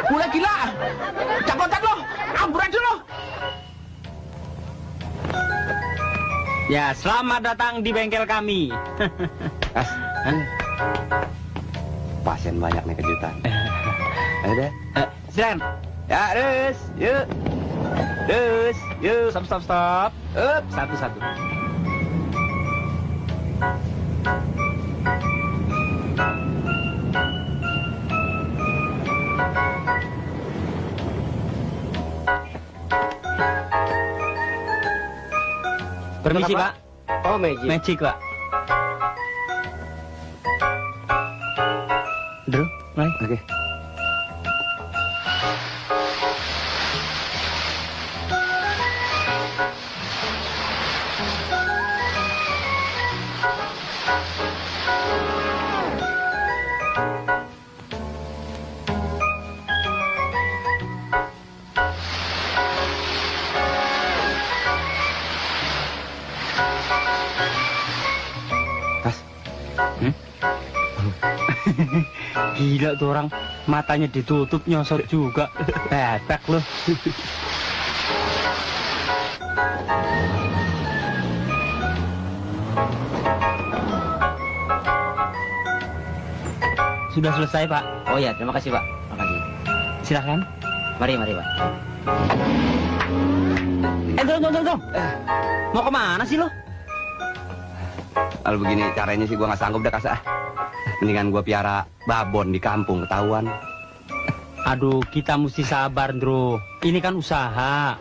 Bule gila. Jagotan lo. Amburan dulu. Ya, selamat datang di bengkel kami. Pasien banyak nih kejutan. Ayo deh. Silakan. Ya, terus, yuk. Terus, yuk. Stop. Satu-satu. Permisi, Pak. Oh, magic. Magic, Pak. Drew, mulai. Oke. Gila tuh orang, matanya ditutup nyosot juga. Bebek loh. Sudah selesai, Pak. Oh ya, terima kasih, Pak. Makasih. Silakan. Mari, Pak. Tunggu. Mau kemana sih lo? Kalau begini caranya sih gua nggak sanggup dah kasah. Mendingan gua piara babon di kampung ketahuan. Aduh, kita mesti sabar, Ndro. Ini kan usaha.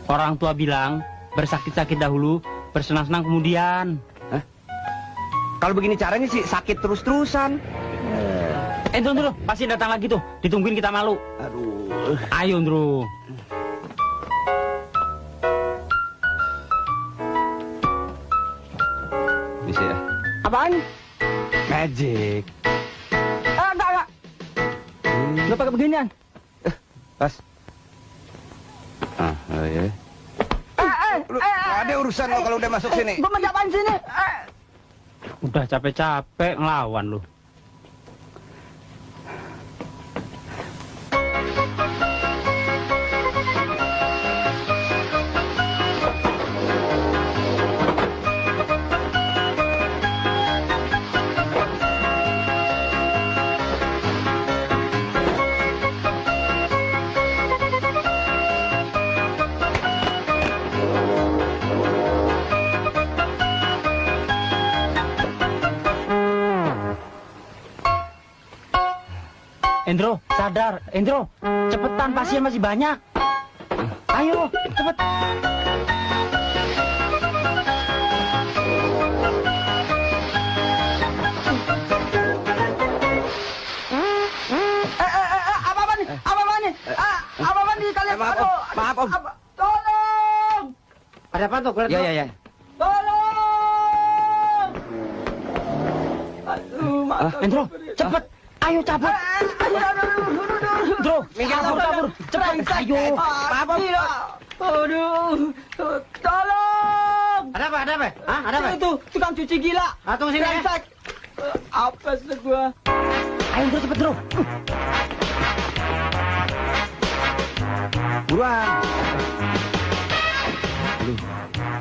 Orang tua bilang, bersakit-sakit dahulu, bersenang-senang kemudian. Kalau begini caranya sih sakit terus-terusan. Ndro, pasti datang lagi tuh. Ditungguin kita malu. Aduh. Ayo, Ndro. Bisa ya? Apaan? Magic. Enggak. Nggak pakai beginian. Pas. Oh ya. Ada urusan lo kalau udah masuk sini. Gua mau apaan sini? Udah capek-capek ngelawan lu. Endro, sadar. Endro, cepetan, pasien masih banyak. Ayo, cepet. Apa-apaan nih kalian? Maaf, Om. Tolong! Ada apa tuh? Ya. Tolong! Aduh, Endro, cepet. Ayo cabut. Bro, kabur. Cepet. Ayo. Apa? Aduh. Tolong. Ada apa? Hah? Ada apa? Itu tukang cuci gila. Tunggu sini ya. Apes deh gua. Ayo, Bro, cepet, Bro. Buruan.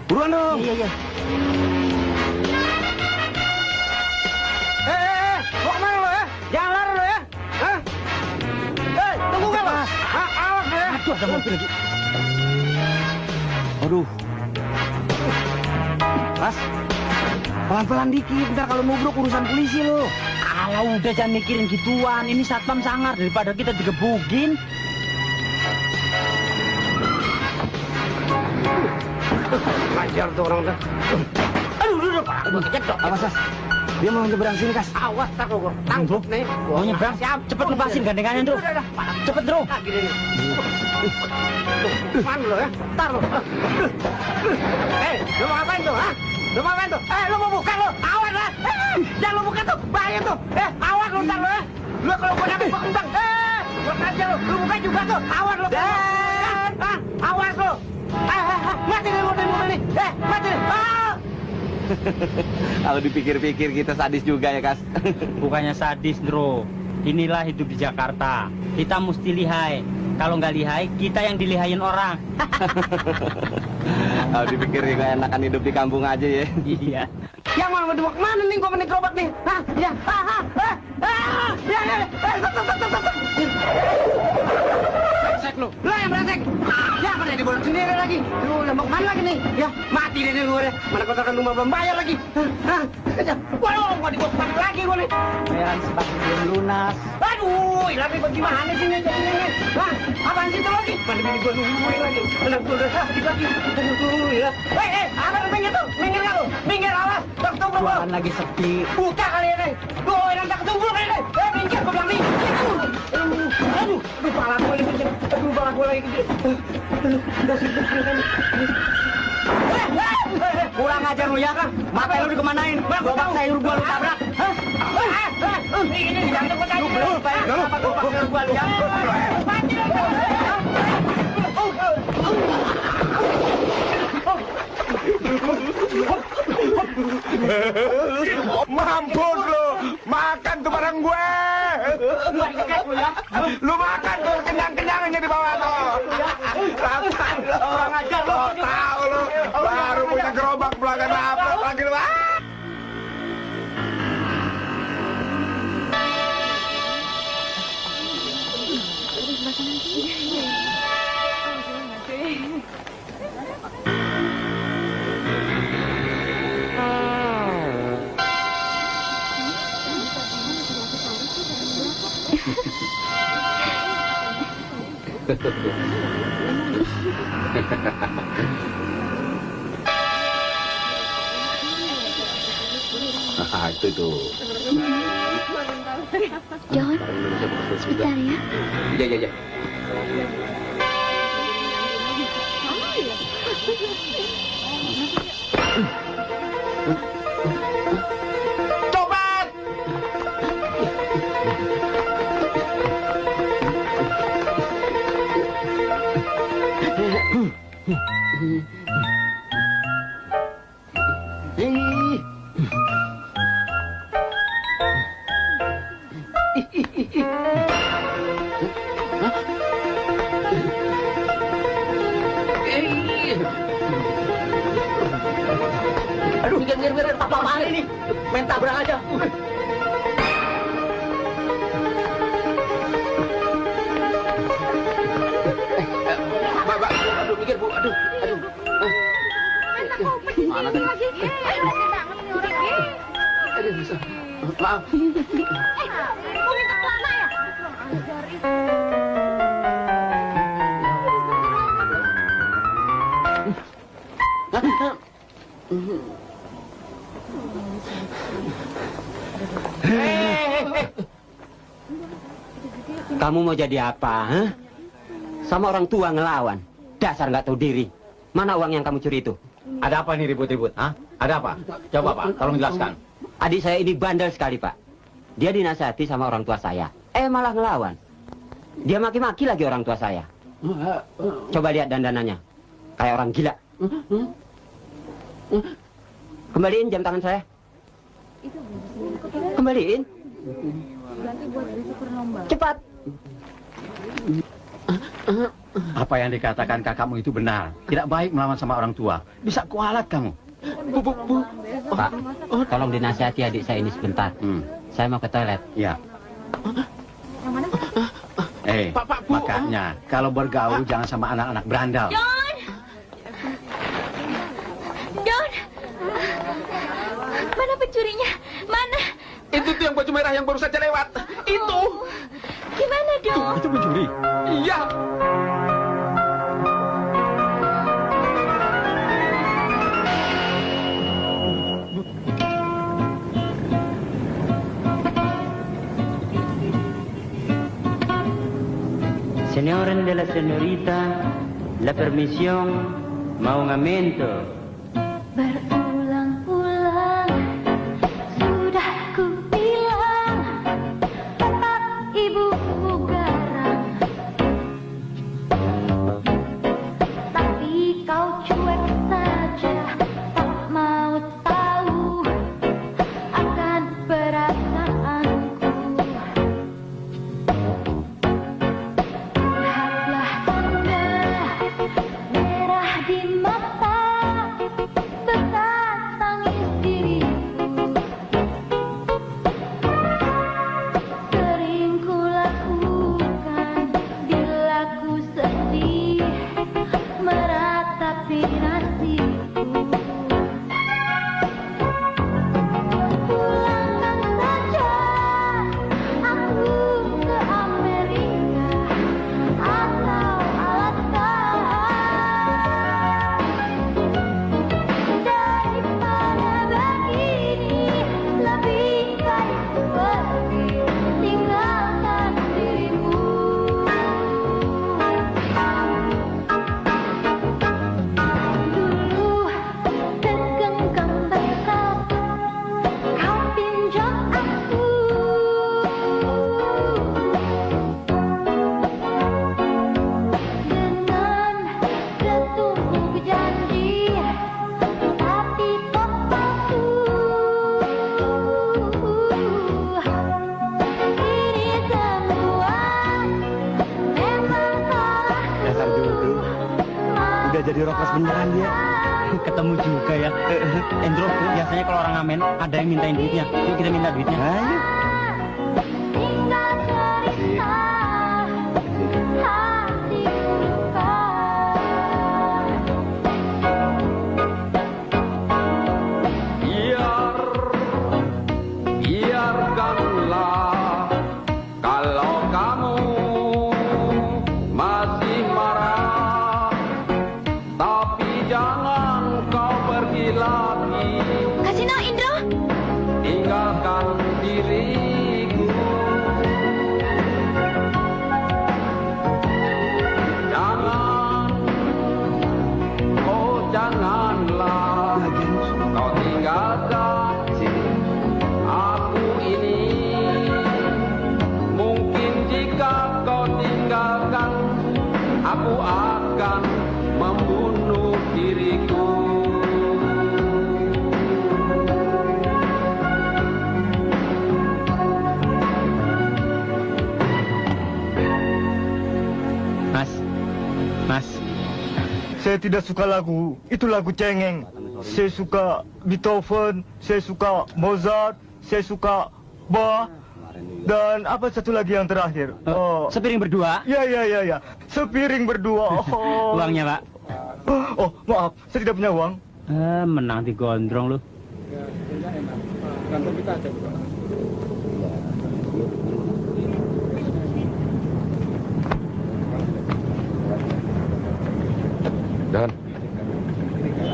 Buruan dong. Iya. Mau kemana lo ya? Jangan lari lo ya? Hah? Tunggu gak lo? Awas lo ya? Aduh, ada mobil lagi. Aduh. Mas, pelan-pelan dikit. Ntar kalau nubruk urusan polisi lo. Alah, udah jangan mikirin gituan. Ini satpam sangar daripada kita digebukin. Ajar tuh orang dah. Aduh, Pak. Gua kejedok. Awas, Mas. Dia mau nyebrang sini, Kas. Awas, tak gua tangkap nih. Mau nyebrang? Siap. Cepet lepasin gandengannya, Bro. Cepet, Bro. Gini nih. Mana lo ya? Ntar lo. Lo mau ngapain tuh, ha? Lo mau ngapain tuh? Lo mau buka lo? Awas lah. Jangan lo buka tuh. Bahaya tuh. Awas lo ntar lo ya. Lo kalau gua dapat kok kembang. Lo aja lo. Lo buka juga tuh. Awas lo. Awas lo. Mati deh mobil nih. Mati deh. Kalau dipikir-pikir kita sadis juga ya, Kas. Bukannya sadis, Bro. Inilah hidup di Jakarta. Kita mesti lihai. Kalau nggak lihai, kita yang dilihain orang. Kalau dipikir juga enakan hidup di kampung aja ya. Iya. Yang mau dibawa kemana nih? Gua menik gerobak nih. Hah? Ya. Stop. Brengsek lu. Lu yang brengsek. Ya, mana dibawa sendiri lagi. Lu mau kemana lagi nih? Ya, mati deh lu deh. Mana kontrakan rumah belum bayar lagi. Waduh, mau dibawa kemana lagi gua nih? Bayaran sebagian belum lunas. Aduh, tapi bagaimana sih nih jadinya? Hah? Apaan sih itu lagi? Mana bini gua nungguin lagi. Anak gua udah sakit lagi. Aduh, ya. Apa minggir tuh? Minggir nggak lu? Minggir, awas. Tunggu, bro. Jualan lagi sepi. Buka kali ini. Tuh, enak tak ketunggu kali ini. Minggir, gua bilang minggir. Aduh, pala gua lagi kecil. Aduh, pala gua lagi kecil. Udah sibuk kan. Kurang ajar lu ya. Mata lu dikemanain? Gerobak sayur gua lu tabrak. Hah? Ini jantung gua tadi. Lu bayar apa gerobak sayur gua lu ya? Mampus lu, makan tuh barang gue. Lu makan tuh kenyang-kenyangnya di bawah tuh. Rasain lu. Kurang ajar lu. Tahu lu, baru punya gerobak belakang apa lagi lu. Nah, itu tuh. John, sebentar ya. Iya. Cobat! Aduh, minggir, apa-apaan ini? Main tabrak aja. Mbak, aduh, minggir, Bu, aduh. Mana tadi? Aduh, bisa. Maaf. Mau minta celana ya? Kamu mau jadi apa, hah? Sama orang tua ngelawan. Dasar nggak tahu diri. Mana uang yang kamu curi itu? Ada apa nih ribut-ribut? Hah? Ada apa? Coba Pak, tolong jelaskan. Adik saya ini bandel sekali, Pak. Dia dinasihati sama orang tua saya. Malah ngelawan. Dia maki-maki lagi orang tua saya. Coba lihat dandanannya. Kayak orang gila. Kembaliin jam tangan saya. Kembaliin. Cepat. Apa yang dikatakan kakakmu itu benar. Tidak baik melawan sama orang tua. Bisa kualat kamu. Pak, tolong dinasihati adik saya ini sebentar. Saya mau ke toilet. Ya. Makanya kalau bergaul jangan sama anak-anak berandal. Don! Don! Mana pencurinya? Mana? Itu tuh yang baju merah yang baru saja lewat. Itu. Gimana, Don? Itu pencuri. Iya. Señores de la señorita, la permisión, mau un aumento. Berulang-ulang sudah ku bilang, tetap ibuku garang. Tapi kau cuek saja, tak mau tahu akan perasaanku. Lihatlah merah di mata, bekas tangis diriku. Sering ku lakukan bila ku sedih, meratapi nasibku. Pulangkan saja aku ke Amerika atau Alaska. Daripada begini, lebih baik ku pergi, tinggalkan dirimu. Dulu tergenggam berat, kau pinjam aku. Dengan setubuh janji, tapi kok palsu. Ini semua memang salahku. Dasar Jodo. Udah jadi rockers beneran dia. Ketemu juga ya. Endro, biasanya kalau orang ngamen ada yang mintain duitnya. Yuk kita minta duitnya. Ayo. Tinggal cerita hatiku luka. Biarkanlah kalau kamu masih marah, tapi jangan kau pergi lagi, Kasino, Indro! tinggalkan diriku. Jangan, oh janganlah kau tinggalkan aku ini. Mungkin jika kau tinggalkan, aku akan membunuh diriku. Mas, Saya tidak suka lagu, itu lagu cengeng. Saya suka Beethoven, saya suka Mozart, saya suka Bach, dan apa satu lagi yang terakhir? sepiring berdua. Ya, sepiring berdua. Oh. Uangnya, Pak. Oh, maaf, saya tidak punya uang. Menang di gondrong lu. Don,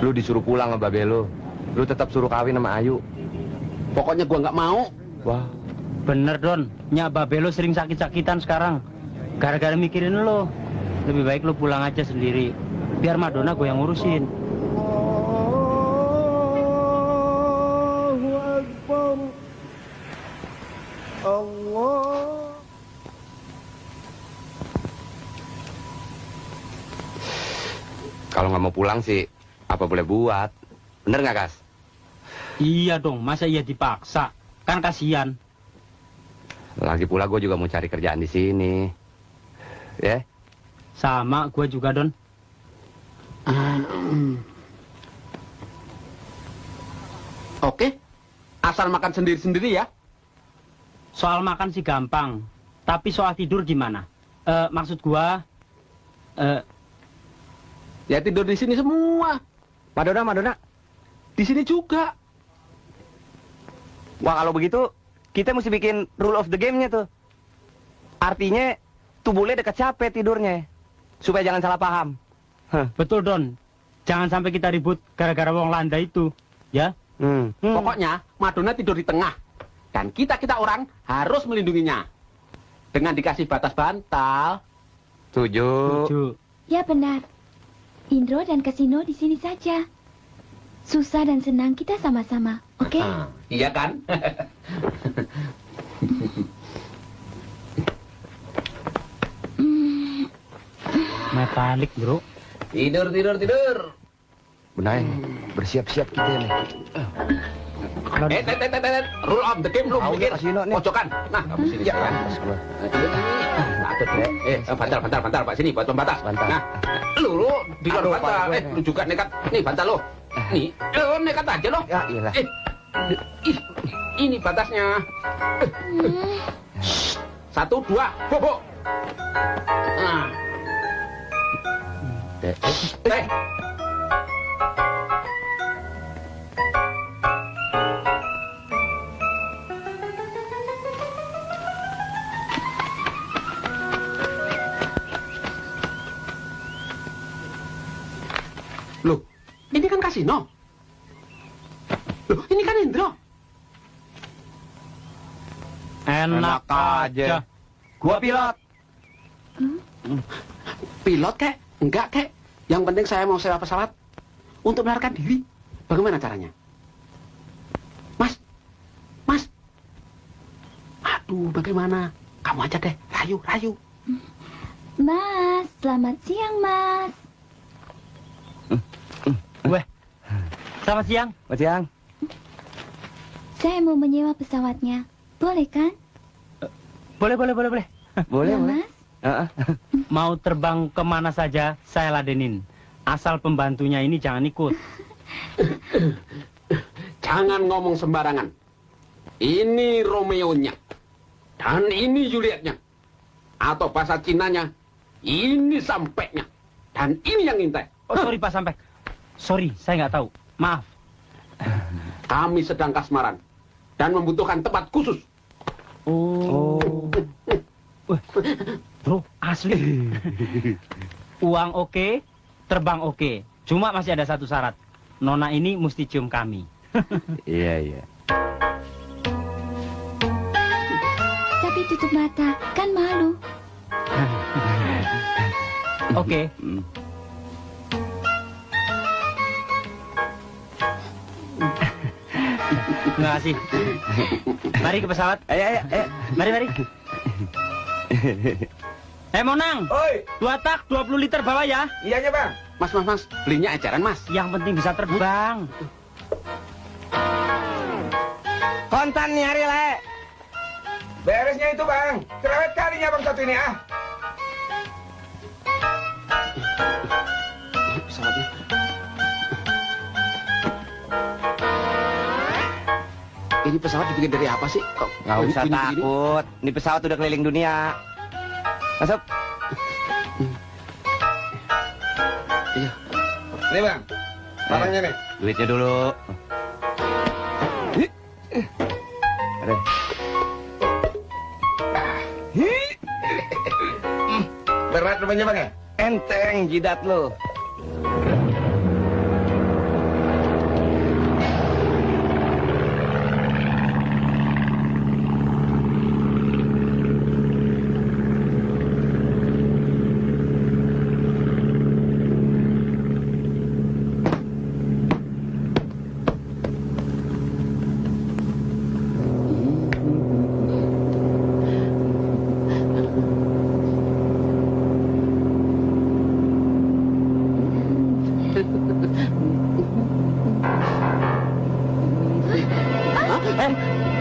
lu disuruh pulang sama babe lu. Lu tetap suruh kawin sama Ayu. Pokoknya gua nggak mau. Wah, Bener, Don. Nyak babe lo sering sakit-sakitan sekarang. Gara-gara mikirin lo. Lebih baik lo pulang aja sendiri. Biar Madonna gue yang ngurusin. Allahu Akbar. Allah. kalau nggak mau pulang sih, apa boleh buat? Bener nggak, Kas? Iya dong, masa iya dipaksa? Kan kasihan. Lagi pula gue juga mau cari kerjaan di sini. Ya? Sama, gua juga, Don. Oke, asal makan sendiri-sendiri ya. Soal makan sih gampang, tapi soal tidur gimana? Maksud gua, Ya tidur di sini semua. Madonna. Di sini juga. Wah, kalau begitu, kita mesti bikin rule of the game-nya tuh. Artinya, tuh bule dekat capek tidurnya. Supaya jangan salah paham. betul, Don. Jangan sampai kita ribut gara-gara wong landa itu, ya? Pokoknya Madonna tidur di tengah. Dan kita orang harus melindunginya. Dengan dikasih batas bantal. Setuju. Ya benar. Indro dan Kasino di sini saja. Susah dan senang kita sama-sama, oke? Iya kan? Metalik, bro. Tidur. Benar, bersiap-siap kita nih. Rule of the game lu Tahu mikir. Kasino nih. Pojokan. Nah, kamu sini Ya, sekarang. Bantal Pak sini buat pembatas. Bantal. Nah, lu di luar Aduh, bantal. Pak, Lu juga nekat. Nih bantal lo. Nih, lu nekat aja lo. Ya, iyalah. Ini batasnya. 1, 2, bobo. Nah. Loh, ini kan kasino. Loh, ini kan Indro. Enak aja. Gua pilot. Pilot kek? Enggak kek. Yang penting saya mau sewa pesawat untuk melarikan diri. Bagaimana caranya? Mas. Aduh, bagaimana? Kamu aja deh, rayu. Mas, selamat siang, Mas. Selamat siang. Selamat siang. Saya mau menyewa pesawatnya. Boleh kan? Boleh. Boleh. Ya, Mas? Mau terbang kemana saja, saya ladenin. Asal pembantunya ini jangan ikut. Jangan ngomong sembarangan. Ini Romeo-nya. Dan ini Juliet-nya. Atau bahasa Cinanya, ini Sampeknya. Dan ini yang Intai. Oh, sorry Pak Sampek. Sorry, saya nggak tahu. Maaf. Kami sedang kasmaran. Dan membutuhkan tempat khusus. Bro, asli. Uang oke, terbang oke. Cuma masih ada satu syarat. Nona ini mesti cium kami. Iya. Tapi tutup mata, kan malu. Oke. Terima kasih. Mari ke pesawat. Ayo. Mari. Monang. Oi. 2 tak, 20 liter bawa ya. Iya Bang. Mas. Belinya eceran, Mas. Yang penting bisa terbang. Kontan nih hari le. Beresnya itu Bang. Cerewet kalinya Bang satu ini ah. Pesawatnya. Ini pesawat dibikin dari apa sih? Nggak usah takut. Ini pesawat udah keliling dunia. Masuk. Iya. Nih Bang. Barangnya nih. Duitnya dulu. Ada. Berat rupanya Bang ya? Enteng jidat lo.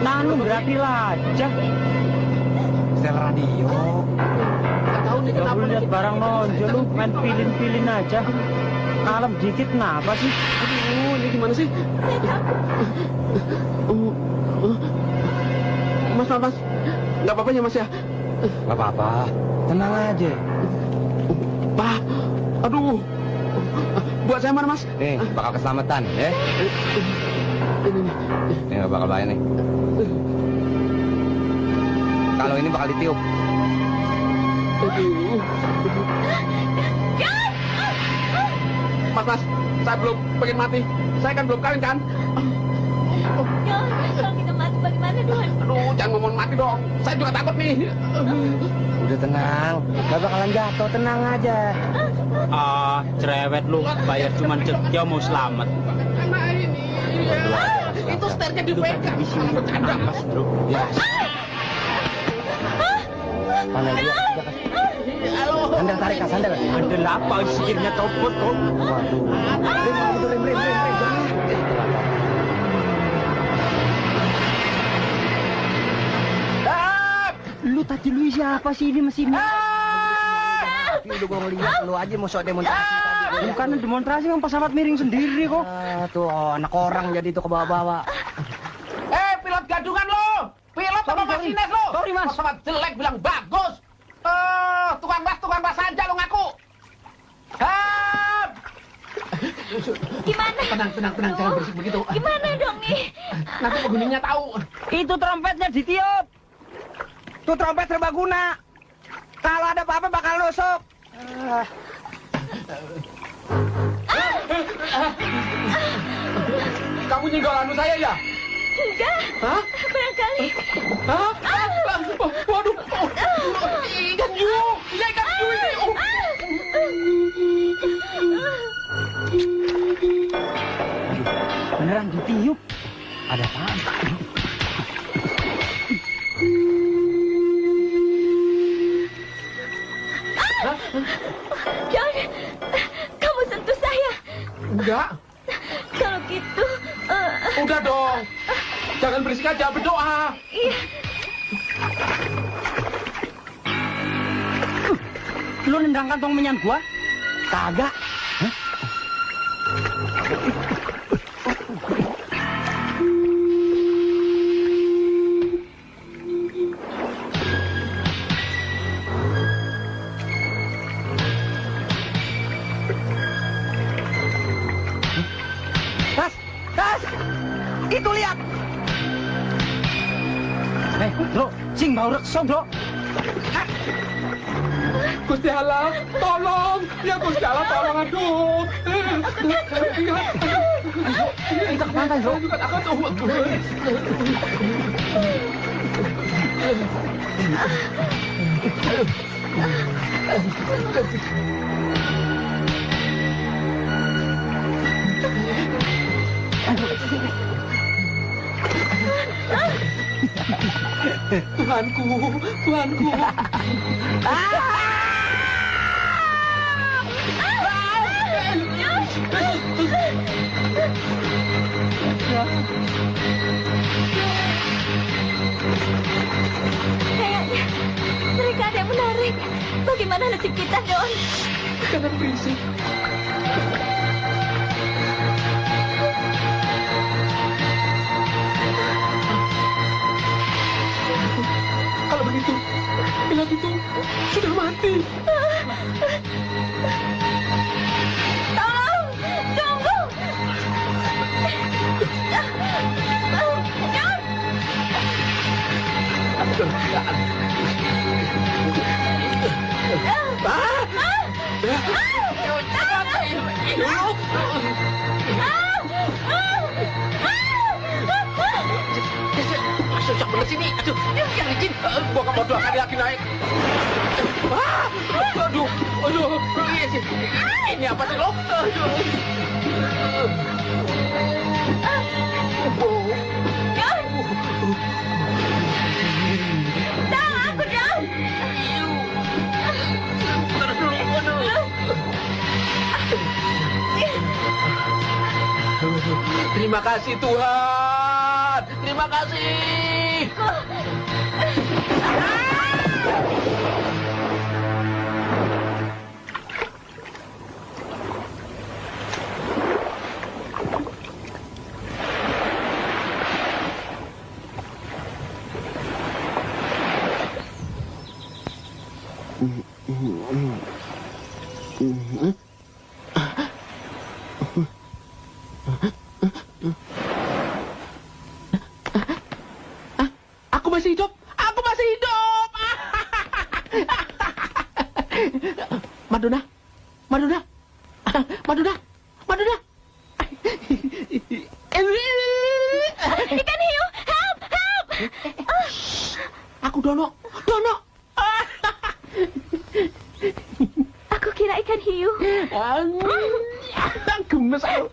Nanu berarti lajak. Sel radio. nggak tahu nih Gak kenapa. perlu lihat barang nonjol lu, main pilin-pilin aja. Kalem dikit kenapa sih? Aduh, ini gimana sih? Mas. Nggak apa-apa ya, Mas ya? Nggak apa-apa. Tenang aja. Pak, aduh. Buat saya mana, Mas? Nih, bakal keselamatan, ya. Ini nggak bakal bahaya nih. Kalau ini bakal ditiup. Mas, saya belum pengen mati. Saya kan belum kawin kan? Don, kalau kita mati bagaimana, Don? Aduh, jangan ngomong mati dong. Saya juga takut nih. Udah tenang, gak bakalan jatuh, tenang aja. Ah, cerewet lu, bayar cuman cekia mau selamat. Itu setirnya dipegang. Di sini amas, bro. Ya. Pandang dia, sandal tarik kak, sandal. Ada apa setirnya copot kok? Waduh. Rem. Lu tadi lu siapa sih ini mesinnya? Tapi udah gua ngeliat lu aja mau sok demonstrasi tadi. Bukan demonstrasi, yang pesawat miring sendiri kok. Tuh anak orang jadi tuh ke bawah-bawah. Pilot gadungan lo! Pilot sama masinis lo! Sorry, Mas. Pesawat jelek bilang bagus. Tukang bas aja lo ngaku. Gimana? Tenang, jangan berisik begitu. Gimana dong nih? Nanti penghuninya tahu. Itu trompetnya ditiup. Tuh trompet serbaguna. Kalau ada apa-apa bakal nusuk. Kamu nyenggol anu saya ya? Enggak. Hah? Barangkali. Hah? Waduh. Ikan hiu. Iya, ikan hiu ini. Beneran ditiup. Ada apaan? John, kamu sentuh saya. Enggak. Kalau gitu, Udah dong. Jangan berisik aja, berdoa. iya. Lu nendang kantong menyan gua? Kagak. Tas! Itu lihat! Bro, sing bau rekso, bro. Gusti Allah, tolong. Ya Gusti Allah, tolong. Aduh. Kita ke pantai, bro. Saya juga takut. Tuhanku. Kayaknya mereka ada yang menarik. Bagaimana nasib kita, Don? Jangan berisik. Kalau begitu, pilot itu sudah mati. Tolong! Tunggu! Susah bener sini. Aduh, yang licin. Gua nggak mau 2 kali lagi naik. Aduh. Ini apa sih lo? Aku, Don! Terima kasih Tuhan. Terima kasih. 啊！ Aduh. masih hidup. Aku masih hidup. Madonna. Madonna. Madonna. Madonna. Ikan hiu, help, help. Aku Dono. Dono. Aku kira ikan hiu. Gemes aku.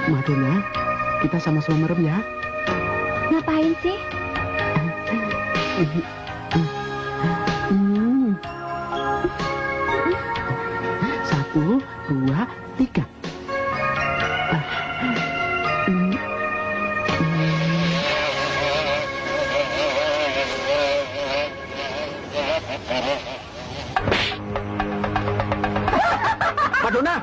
Madonna, kita sama-sama merem ya. Ngapain sih? Satu, dua, tiga. Madonna.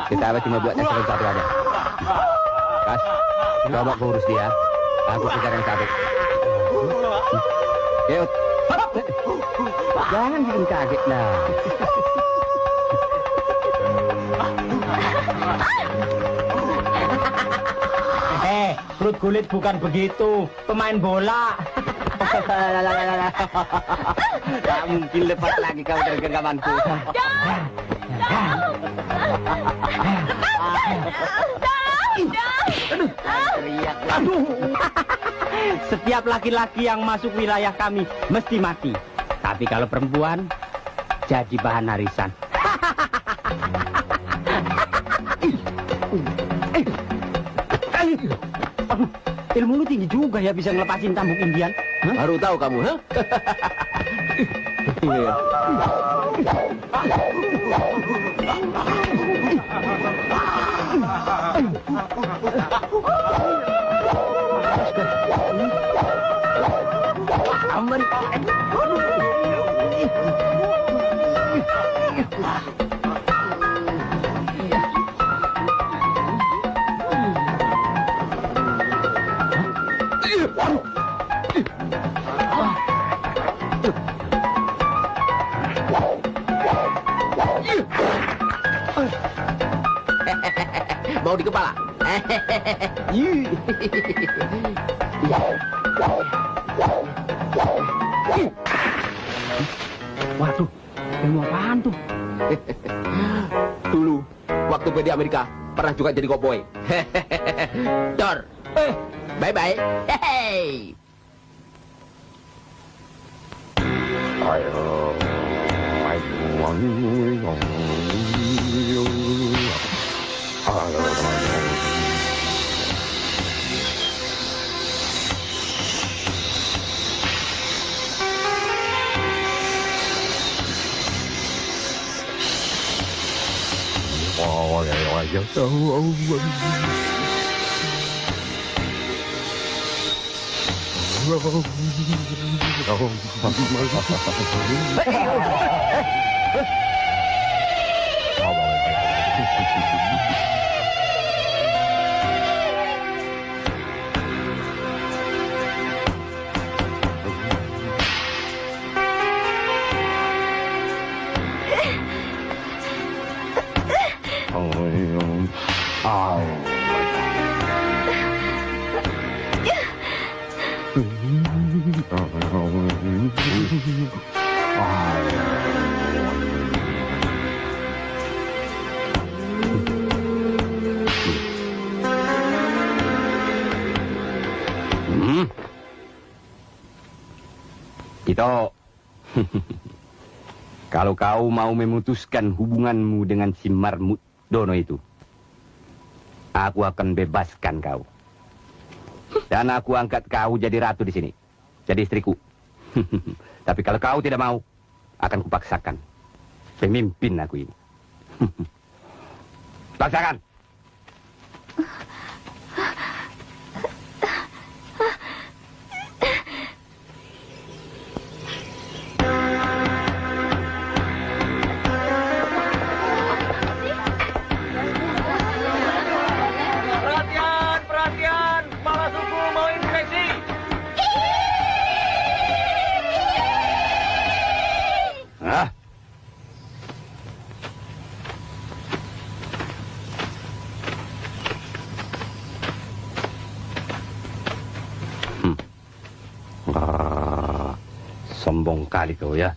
Kita cuma buat yang satu aja. Kas, coba urus dia. Aku kejar yang satu. Yuk. Jangan bikin kaget lah. Perut kulit bukan begitu. Pemain bola. Tak mungkin lepas lagi kau dari genggamanku. Setiap laki-laki yang masuk wilayah kami mesti mati. Tapi kalau perempuan jadi bahan arisan. Ilmu lu tinggi juga ya bisa ngelepasin cambuk Indian. Baru tahu kamu, ha? Bau di kepala. Waduh, ilmu apaan tuh? Dulu, waktu gue di Amerika, pernah juga jadi cowboy. Dor. Bye-bye. Hey. Mito, kalau kau mau memutuskan hubunganmu dengan si Marmut Dono itu, aku akan bebaskan kau. Dan aku angkat kau jadi ratu di sini, jadi istriku. Tapi kalau kau tidak mau, akan kupaksakan pemimpin aku ini. Paksakan. Perhatian, kepala suku mau inspeksi. Hah? Sombong kali kau ya.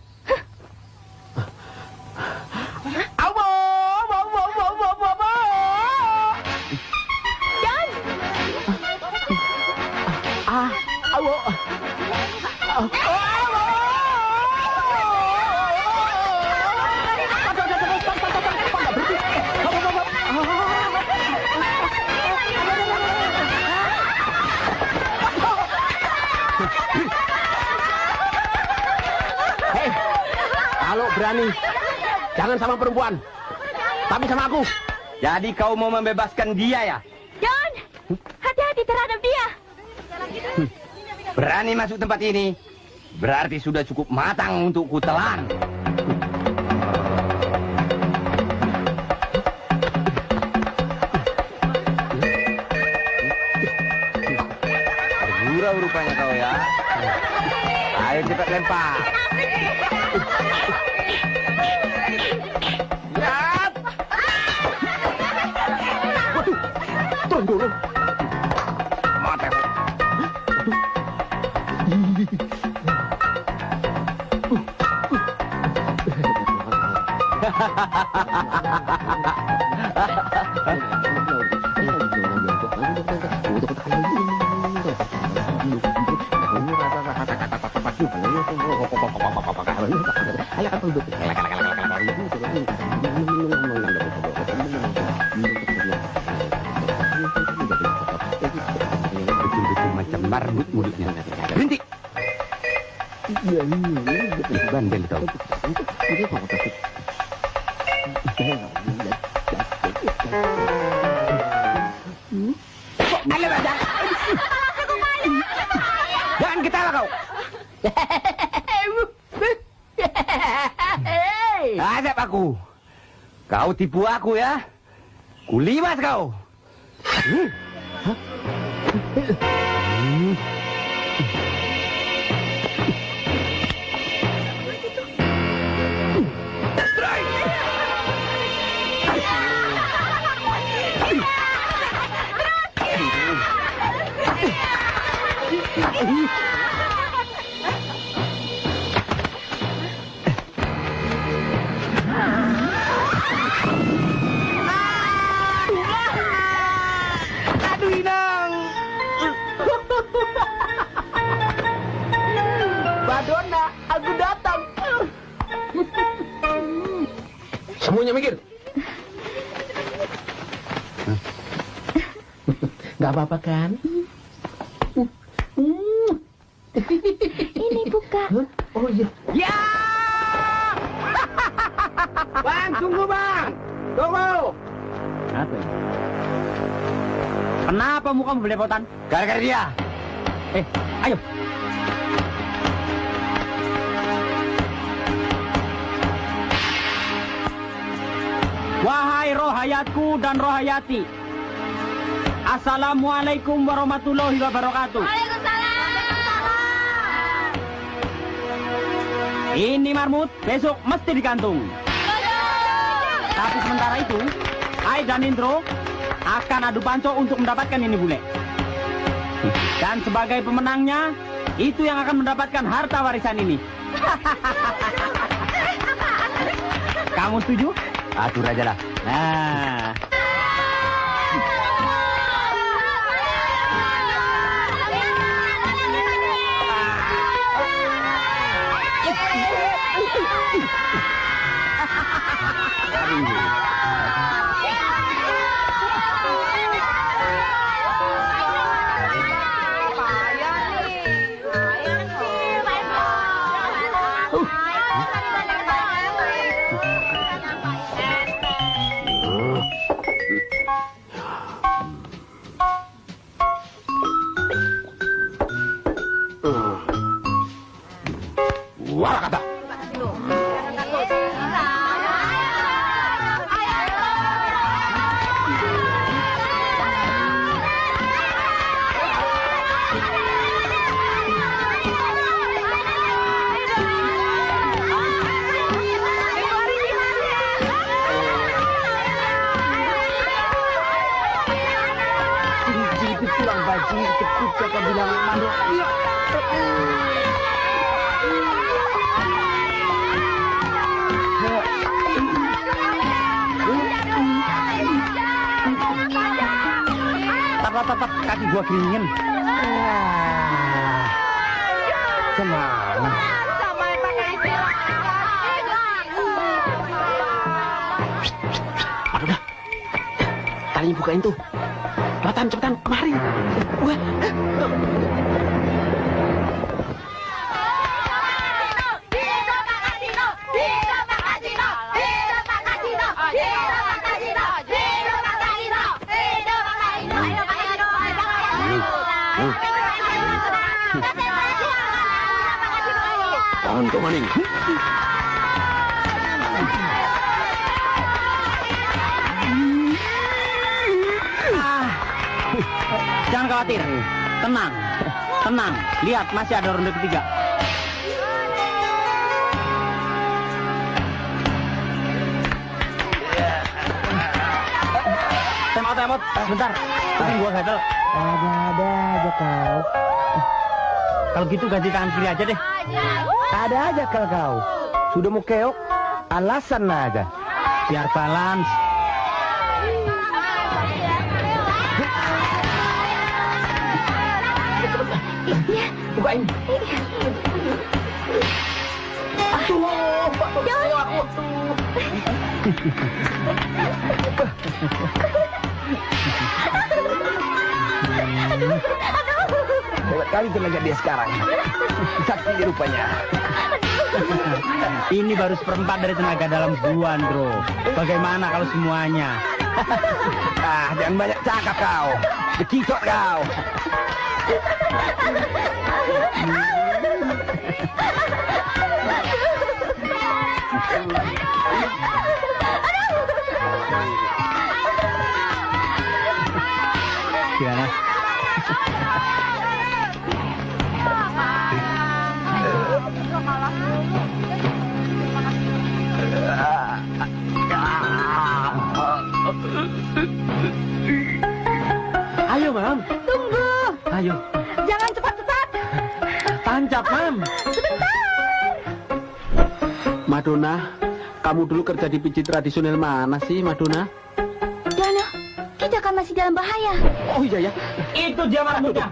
Kalau berani, jangan sama perempuan, tapi sama aku. Jadi kau mau membebaskan dia ya? John, hati-hati terhadap dia. Berani masuk tempat ini, berarti sudah cukup matang untuk kutelan. Bergurau rupanya kau ya. Ayo cepat lempar. Lihat. Waduh, turun dulu. Mati. Betul-betul macam marmut mulutnya. Berhenti. Bandel kau. Jangan ketawa kau. Azab aku. Kau tipu aku ya. Kulimas kau. Aduh, Inang. Madonna, aku datang. Semuanya mikir. Gak apa-apa kan? Ini buka. Oh iya. Ya! Bang, tunggu bang. Tunggu. Apa ini? Kenapa mukamu belepotan? Gara-gara dia. Ayo. Wahai roh hayatku dan roh hayati. Assalamualaikum warahmatullahi wabarakatuh. Ini marmut besok mesti digantung. Tapi sementara itu, Ai dan Indro akan adu panco untuk mendapatkan ini bule. Dan sebagai pemenangnya, itu yang akan mendapatkan harta warisan ini. Kamu setuju? Atur aja lah. Nah. cepet pulang Baji, cepet kakak bilang Mando. Iya. Tap, kaki gua keringin. Kemana? Aduh dah. Talinya bukain tuh. Cepetan, kemari. Wah. Jangan kau maning. Jangan khawatir, tenang. Lihat, masih ada ronde ketiga. Time out. Sebentar, kuping gua gatel. Ada aja kau. Kalau gitu ganti tangan kiri aja deh. Ada aja kau. Sudah mau keok, alasan aja. Biar balance. Bukain. Aduh, aku. Hebat kali tenaga dia sekarang. Sakti rupanya. Ini baru seperempat dari tenaga dalam gua, Andro. Bagaimana kalau semuanya? Jangan banyak cakap kau. Bekicot kau. Gimana? Ayo, Mam. Tunggu. Ayo. Jangan cepat-cepat. Tancap, Mam. Sebentar. Madonna, kamu dulu kerja di pijit tradisional mana sih, Madonna? Dono, kita kan masih dalam bahaya. Oh iya ya. Itu dia marmutnya.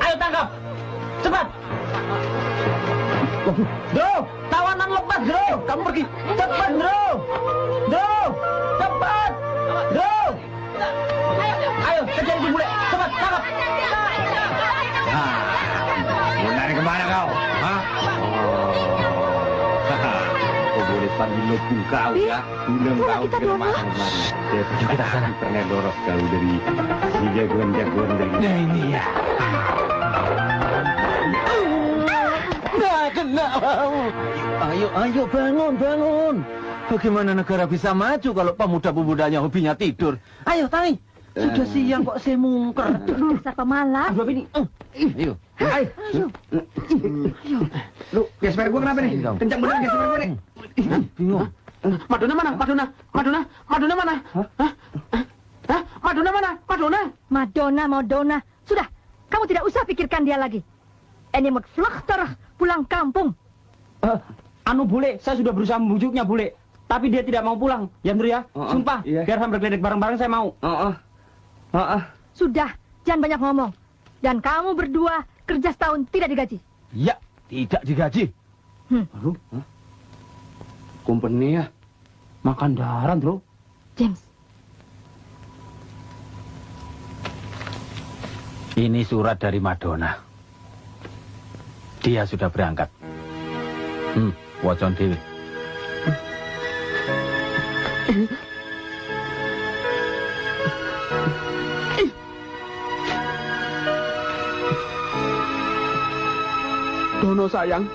Ayo tangkap. Cepat. Bro, tawanan lepas, Bro. Kamu pergi. Cepat, Bro. Bro, cepat. Bro. Ayo, kejar si bule. Cepat, tangkap. Mau lari kemana kau? Hah? Kau boleh panggil lokung kau ya. Bilang kau kita ke mana? Yuk kita sana. Pernah dorong kau dari si jagoan-jagoan dari. Nah ini ya. Nggak kena. Ayo bangun. Bagaimana negara bisa maju kalau pemuda-pemudanya hobinya tidur? Ayo Tani. Sudah siang kok saya mungker. Dasar pemalas. Aduh ini. Ayo. Ayo. Lu, gesper gua kenapa nih? Kencang bener gesper gua nih. Bingung. Madonna mana? Madonna mana? Hah? Madonna. Sudah, kamu tidak usah pikirkan dia lagi. Ini mau vluchter pulang kampung. Anu bule, saya sudah berusaha membujuknya bule. Tapi dia tidak mau pulang. Ya Andrew ya? Sumpah, biar sambil bergeledek bareng-bareng saya mau. Sudah, jangan banyak ngomong. Dan kamu berdua kerja setahun tidak digaji. Ya, tidak digaji. Aduh. Company ya? Makan darah, Bro. James. Ini surat dari Madonna. Dia sudah berangkat. Wocon dewe. Dono sayang,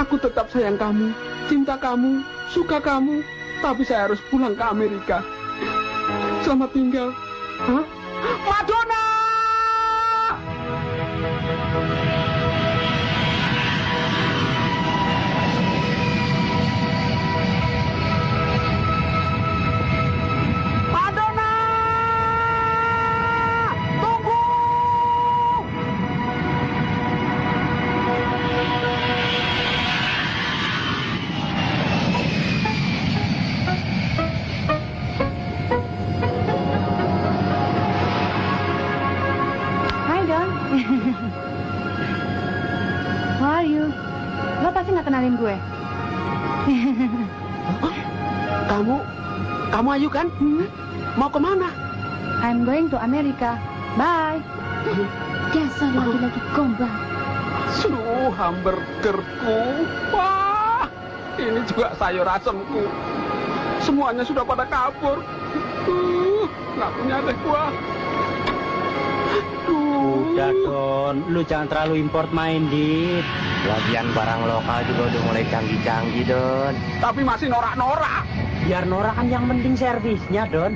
aku tetap sayang kamu, cinta kamu, suka kamu, tapi saya harus pulang ke Amerika. Selamat tinggal. Hah? Madonna! Madonna! Tunggu! kenalin gue. Kamu Ayu kan? Mau kemana? I'm going to America. Bye. Dasar laki-laki gombal. Hamburgerku. Wah, ini juga sayur asemku. Semuanya sudah pada kabur. Nggak punya teh kuah. Udah Don, lu jangan terlalu import minded. Lagian barang lokal juga udah mulai canggih-canggih, Don. Tapi masih norak-norak. Biar norak kan yang penting servisnya, Don.